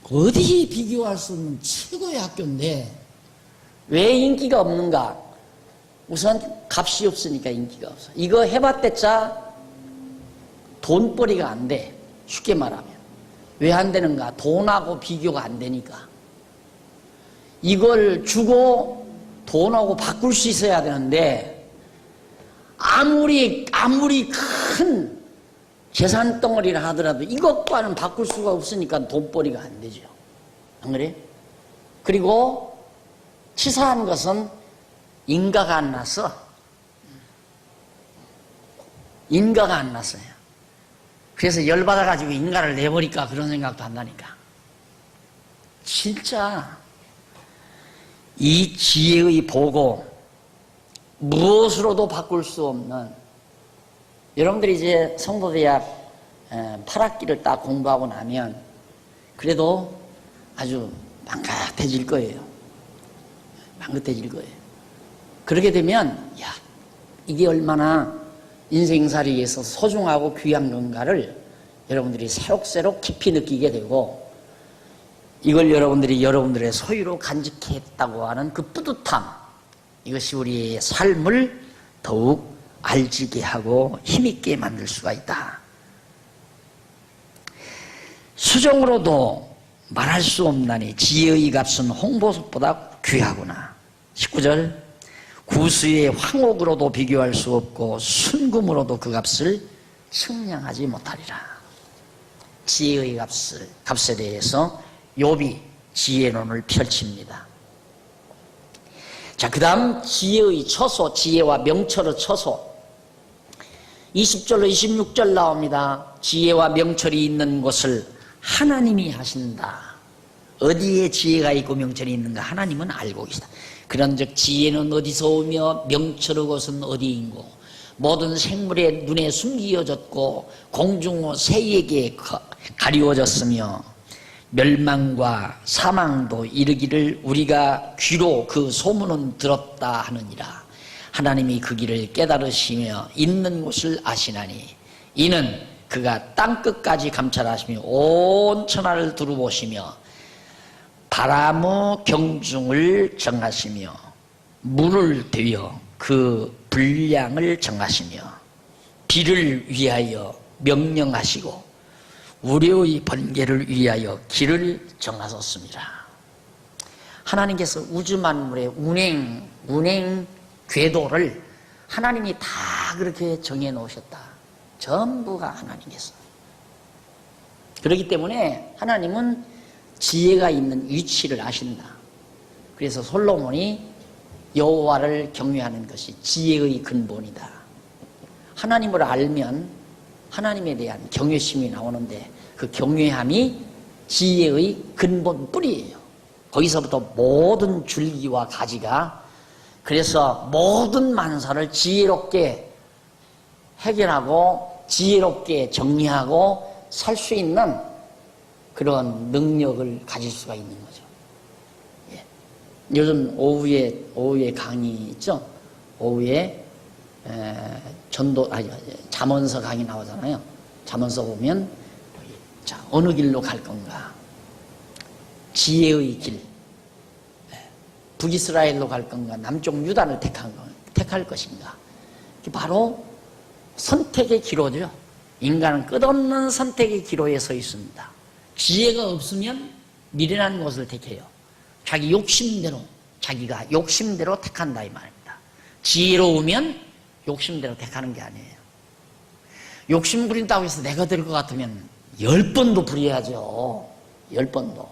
[SPEAKER 1] 어디 비교할 수 없는 최고의 학교인데, 왜 인기가 없는가? 우선 값이 없으니까 인기가 없어. 이거 해봤댔자 돈벌이가 안 돼. 쉽게 말하면. 왜 안 되는가? 돈하고 비교가 안 되니까. 이걸 주고 돈하고 바꿀 수 있어야 되는데, 아무리 큰 재산 덩어리를 하더라도 이것과는 바꿀 수가 없으니까 돈벌이가 안 되죠. 안 그래? 그리고 치사한 것은 인가가 안 났어. 인가가 안 났어요. 그래서 열받아가지고 인가를 내버릴까 그런 생각도 한다니까. 진짜 이 지혜의 보고 무엇으로도 바꿀 수 없는, 여러분들이 이제 성도대학 8학기를 딱 공부하고 나면 그래도 아주 망긋해질 거예요. 망긋해질 거예요. 그렇게 되면 야, 이게 얼마나 인생살이에 있어서 소중하고 귀한 건가를 여러분들이 새록새록 깊이 느끼게 되고, 이걸 여러분들이 여러분들의 소유로 간직했다고 하는 그 뿌듯함, 이것이 우리의 삶을 더욱 알지게 하고 힘있게 만들 수가 있다. 수정으로도 말할 수 없나니 지혜의 값은 홍보석보다 귀하구나. 19절, 구수의 황옥으로도 비교할 수 없고 순금으로도 그 값을 측량하지 못하리라. 지혜의 값에 대해서 욥이 지혜론을 펼칩니다. 자, 그 다음 지혜의 처소, 지혜와 명철의 처소. 20절로 26절 나옵니다. 지혜와 명철이 있는 곳을 하나님이 하신다. 어디에 지혜가 있고 명철이 있는가 하나님은 알고 계시다. 그런즉 지혜는 어디서 오며 명철의 곳은 어디인고, 모든 생물의 눈에 숨기어졌고 공중의 새에게 가리워졌으며 멸망과 사망도 이르기를 우리가 귀로 그 소문은 들었다 하느니라. 하나님이 그 길을 깨달으시며 있는 곳을 아시나니 이는 그가 땅끝까지 감찰하시며 온 천하를 두루보시며 바람의 경중을 정하시며 물을 되어 그 분량을 정하시며 비를 위하여 명령하시고 우려의 번개를 위하여 길을 정하셨습니다. 하나님께서 우주 만물의 운행 궤도를 하나님이 다 그렇게 정해 놓으셨다. 전부가 하나님께서. 그렇기 때문에 하나님은 지혜가 있는 위치를 아신다. 그래서 솔로몬이 여호와를 경외하는 것이 지혜의 근본이다. 하나님을 알면 하나님에 대한 경외심이 나오는데 그 경외함이 지혜의 근본 뿌리예요. 거기서부터 모든 줄기와 가지가, 그래서 모든 만사를 지혜롭게 해결하고 지혜롭게 정리하고 살 수 있는 그런 능력을 가질 수가 있는 거죠. 예. 요즘 오후에 강의 있죠? 오후에 잠언서 강의 나오잖아요. 잠언서 보면 자, 어느 길로 갈 건가? 지혜의 길. 북이스라엘로 갈 건가? 남쪽 유다를 택할 것인가? 바로 선택의 기로죠. 인간은 끝없는 선택의 기로에 서 있습니다. 지혜가 없으면 미련한 것을 택해요. 자기 욕심대로, 자기가 욕심대로 택한다 이 말입니다. 지혜로우면 욕심대로 택하는 게 아니에요. 욕심 부린다고 해서 내가 될 것 같으면 10번도 부려야죠. 10번도.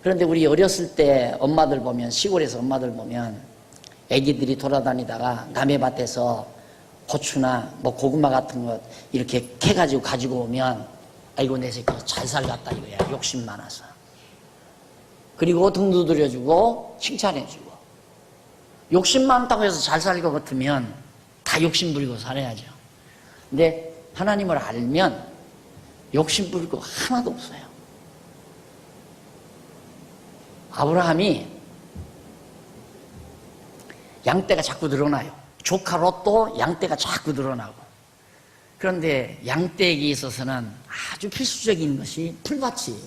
[SPEAKER 1] 그런데 우리 어렸을 때 엄마들 보면, 시골에서 엄마들 보면 애기들이 돌아다니다가 남의 밭에서 고추나 뭐 고구마 같은 것 이렇게 캐가지고 가지고 오면 아이고 내 새끼 잘 살갔다 이거야. 욕심 많아서. 그리고 등 두드려주고 칭찬해주고. 욕심 많다고 해서 잘 살 것 같으면 다 욕심 부리고 살아야죠. 근데 하나님을 알면 욕심 부릴 거 하나도 없어요. 아브라함이 양떼가 자꾸 늘어나요. 조카 롯도 양떼가 자꾸 늘어나고. 그런데 양떼에게 있어서는 아주 필수적인 것이 풀밭이에요.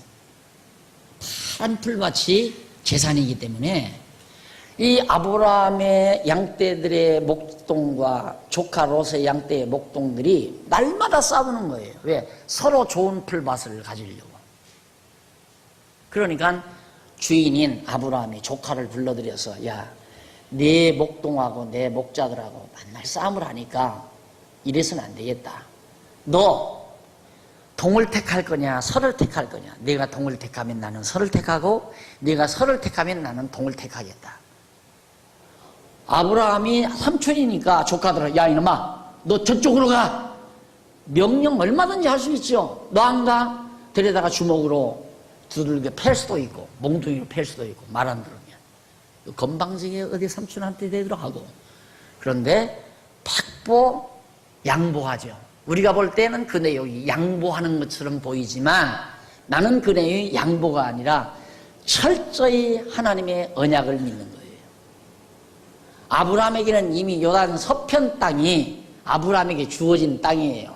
[SPEAKER 1] 파란 풀밭이 재산이기 때문에 이 아브라함의 양떼들의 목동과 조카 롯의 양떼의 목동들이 날마다 싸우는 거예요. 왜? 서로 좋은 풀밭을 가지려고. 그러니까 주인인 아브라함이 조카를 불러들여서 야, 내 목동하고 내 목자들하고 맨날 싸움을 하니까 이래서는 안 되겠다. 너 동을 택할 거냐 서를 택할 거냐. 내가 동을 택하면 나는 서를 택하고 네가 서를 택하면 나는 동을 택하겠다. 아브라함이 삼촌이니까 조카들은 야 이놈아 너 저쪽으로 가. 명령 얼마든지 할 수 있죠. 너 안 가? 데려다가 주먹으로 두들겨 팰 수도 있고 몽둥이로 팰 수도 있고 말 안 들으면 건방지게 어디 삼촌한테 대들어가고. 그런데 팍보 양보하죠. 우리가 볼 때는 그 내용이 양보하는 것처럼 보이지만 나는 그 내용이 양보가 아니라 철저히 하나님의 언약을 믿는 거예요. 아브라함에게는 이미 요단 서편 땅이 아브라함에게 주어진 땅이에요.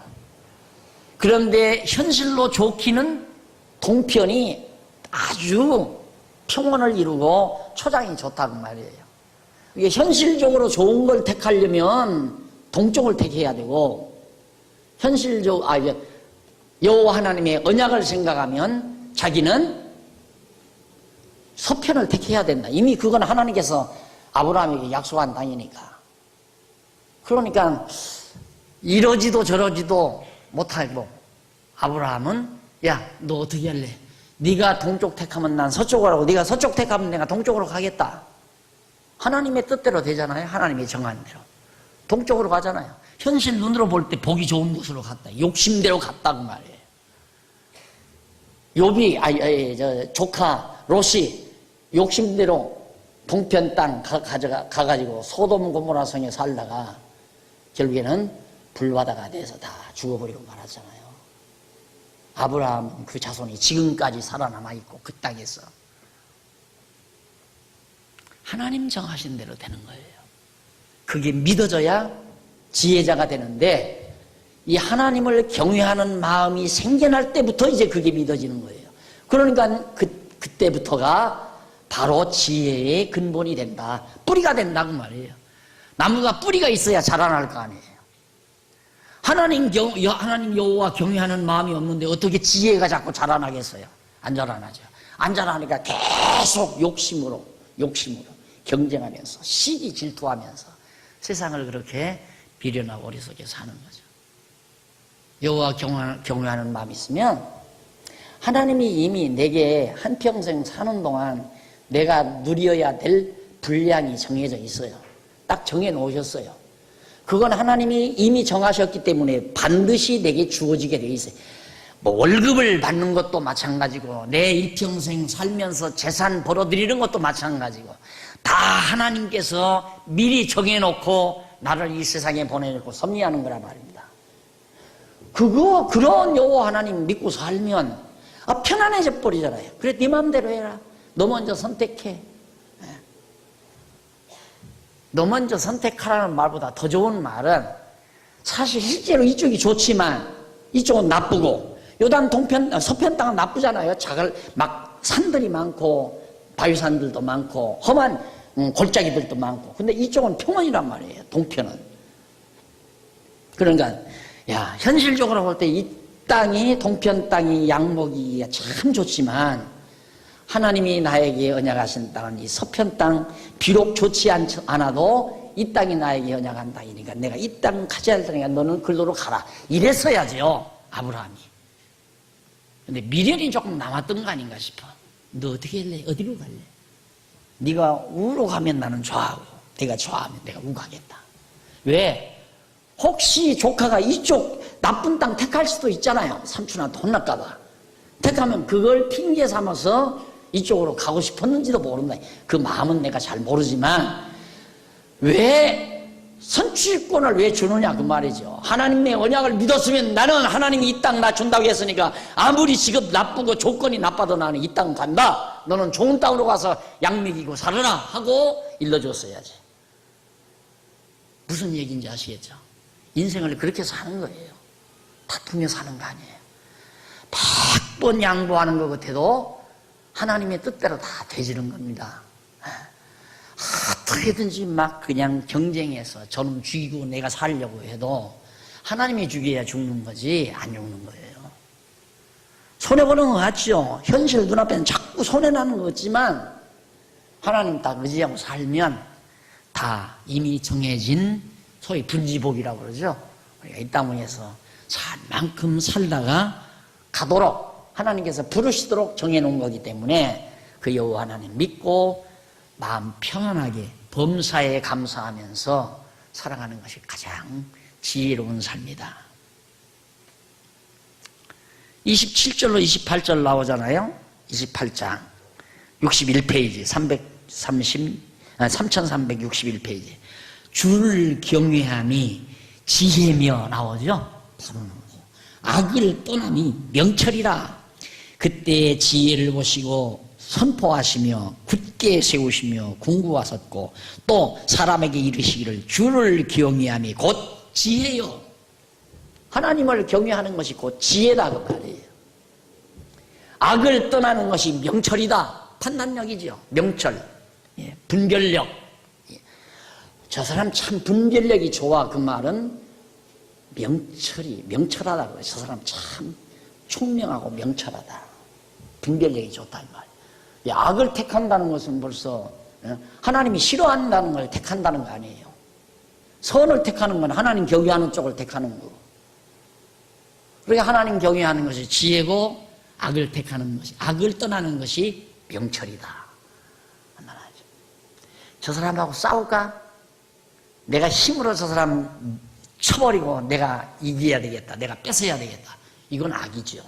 [SPEAKER 1] 그런데 현실로 좋기는 동편이 아주 평원을 이루고 초장이 좋다고 말이에요. 이게 현실적으로 좋은 걸 택하려면 동쪽을 택해야 되고, 여호와 하나님의 언약을 생각하면 자기는 서편을 택해야 된다. 이미 그건 하나님께서 아브라함에게 약속한 땅이니까. 그러니까 이러지도 저러지도 못하고 아브라함은 야, 너 어떻게 할래? 네가 동쪽 택하면 난 서쪽으로 하고 네가 서쪽 택하면 내가 동쪽으로 가겠다. 하나님의 뜻대로 되잖아요. 하나님의 정한 대로. 동쪽으로 가잖아요. 현실 눈으로 볼 때 보기 좋은 곳으로 갔다. 욕심대로 갔다고 말이에요. 욥이 조카 롯이 욕심대로 동편 땅 가가지고 소돔 고모라 성에 살다가 결국에는 불바다가 돼서 다 죽어버리고 말았잖아요. 아브라함은 그 자손이 지금까지 살아남아 있고 그 땅에서 하나님 정하신 대로 되는 거예요. 그게 믿어져야 지혜자가 되는데 이 하나님을 경외하는 마음이 생겨날 때부터 이제 그게 믿어지는 거예요. 그러니까 그때부터가 바로 지혜의 근본이 된다. 뿌리가 된다고 말이에요. 나무가 뿌리가 있어야 자라날 거 아니에요. 하나님 여호와 경외하는 마음이 없는데 어떻게 지혜가 자꾸 자라나겠어요? 안 자라나죠. 안 자라니까 계속 욕심으로 경쟁하면서 시기 질투하면서 세상을 그렇게 비련하고 어리석게 사는 거죠. 여호와 경외하는 마음이 있으면 하나님이 이미 내게 한평생 사는 동안 내가 누려야 될 분량이 정해져 있어요. 딱 정해 놓으셨어요. 그건 하나님이 이미 정하셨기 때문에 반드시 내게 주어지게 돼 있어요. 뭐 월급을 받는 것도 마찬가지고 내 일평생 살면서 재산 벌어들이는 것도 마찬가지고 다 하나님께서 미리 정해놓고 나를 이 세상에 보내놓고 섭리하는 거란 말입니다. 그런 여호와 하나님 믿고 살면 편안해져 버리잖아요. 그래 네 마음대로 해라. 너 먼저 선택해. 너 먼저 선택하라는 말보다 더 좋은 말은 사실 실제로 이쪽이 좋지만 이쪽은 나쁘고 요단 서편 땅은 나쁘잖아요. 막 산들이 많고 바위산들도 많고 험한 골짜기들도 많고 근데 이쪽은 평원이란 말이에요. 동편은. 그러니까 현실적으로 볼 때 이 땅이 동편 땅이 양목이기가 참 좋지만 하나님이 나에게 언약하신 땅은 이 서편 땅 비록 좋지 않아도 이 땅이 나에게 언약한 땅이니까 내가 이 땅 가져야 할 땅이니까 너는 글로로 가라. 이랬어야죠 아브라함이. 근데 미련이 조금 남았던 거 아닌가 싶어. 너 어떻게 할래? 어디로 갈래? 네가 우로 가면 나는 좌하고 네가 좌하면 내가 우 가겠다. 왜? 혹시 조카가 이쪽 나쁜 땅 택할 수도 있잖아요. 삼촌한테 혼날까 봐. 택하면 그걸 핑계 삼아서 이쪽으로 가고 싶었는지도 모른다. 그 마음은 내가 잘 모르지만 왜 선취권을 왜 주느냐 그 말이죠. 하나님의 언약을 믿었으면 나는 하나님이 이 땅 나 준다고 했으니까 아무리 지금 나쁘고 조건이 나빠도 나는 이 땅 간다. 너는 좋은 땅으로 가서 양 먹이고 살아라 하고 일러줬어야지. 무슨 얘기인지 아시겠죠? 인생을 그렇게 사는 거예요. 다투며 사는 거 아니에요. 100번 양보하는 것 같아도 하나님의 뜻대로 다 되지는 겁니다. 어떻게든지 막 그냥 경쟁해서 저놈 죽이고 내가 살려고 해도 하나님이 죽여야 죽는 거지 안 죽는 거예요. 손해보는 것 같죠? 현실 눈앞에는 자꾸 손해나는 것 같지만 하나님 딱 의지하고 살면 다 이미 정해진 소위 분지복이라고 그러죠. 우리가 이 땅 위에서 살 만큼 살다가 가도록 하나님께서 부르시도록 정해놓은 거기 때문에 그 여호와 하나님 믿고 마음 평안하게 범사에 감사하면서 살아가는 것이 가장 지혜로운 삶이다. 27절로 28절 나오잖아요. 28장 61페이지 3361페이지 주를 경외함이 지혜며 나오죠. 악을 떠남이 명철이라. 그때 지혜를 보시고 선포하시며 굳게 세우시며 궁구하셨고 또 사람에게 이르시기를 주를 경외함이 곧 지혜요. 하나님을 경외하는 것이 곧 지혜다 그 말이에요. 악을 떠나는 것이 명철이다. 판단력이죠. 명철, 분별력. 저 사람 참 분별력이 좋아. 그 말은 명철하다. 저 사람 참 총명하고 명철하다. 분별력이 좋다 이 말. 악을 택한다는 것은 벌써 하나님이 싫어한다는 걸 택한다는 거 아니에요. 선을 택하는 건 하나님 경외하는 쪽을 택하는 거고. 그러니까 하나님 경외하는 것이 지혜고 악을 택하는 것이, 악을 떠나는 것이 명철이다. 저 사람하고 싸울까? 내가 힘으로 저 사람 쳐버리고 내가 이겨야 되겠다. 내가 뺏어야 되겠다. 이건 악이죠.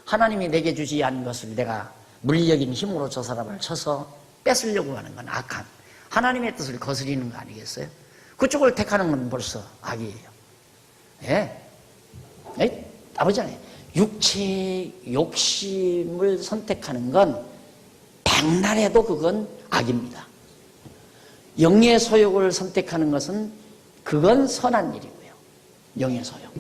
[SPEAKER 1] 하나님이 내게 주지 않은 것을 내가 물리적인 힘으로 저 사람을 쳐서 뺏으려고 하는 건 악한, 하나님의 뜻을 거스리는 거 아니겠어요? 그쪽을 택하는 건 벌써 악이에요. 아버지잖아요. 육체의 욕심을 선택하는 건 백날에도 그건 악입니다. 영의 소욕을 선택하는 것은 그건 선한 일이고요. 영의 소욕.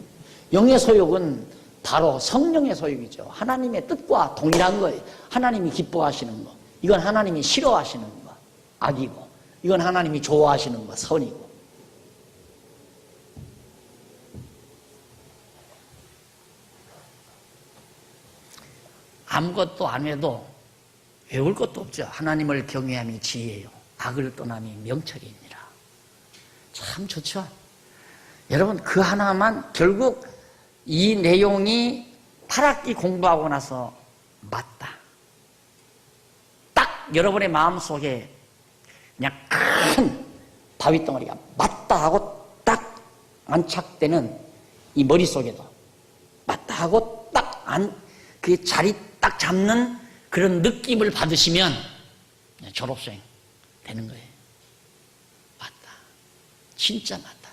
[SPEAKER 1] 영의 소욕은 바로 성령의 소욕이죠. 하나님의 뜻과 동일한 거예요. 하나님이 기뻐하시는 거. 이건 하나님이 싫어하시는 거. 악이고. 이건 하나님이 좋아하시는 거. 선이고. 아무것도 안 해도 외울 것도 없죠. 하나님을 경외함이 지혜요. 악을 떠남이 명철이니라. 참 좋죠. 여러분 그 하나만 결국 이 내용이 8학기 공부하고 나서 맞다. 딱 여러분의 마음속에 그냥 큰 바위덩어리가 맞다 하고 딱 안착되는 이 머릿속에도 맞다 하고 딱 그 자리 딱 잡는 그런 느낌을 받으시면 졸업생 되는 거예요. 맞다. 진짜 맞다.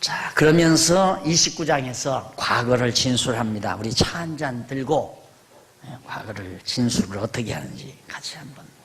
[SPEAKER 1] 자, 그러면서 29장에서 과거를 진술합니다. 우리 차 한 잔 들고 과거를 진술을 어떻게 하는지 같이 한번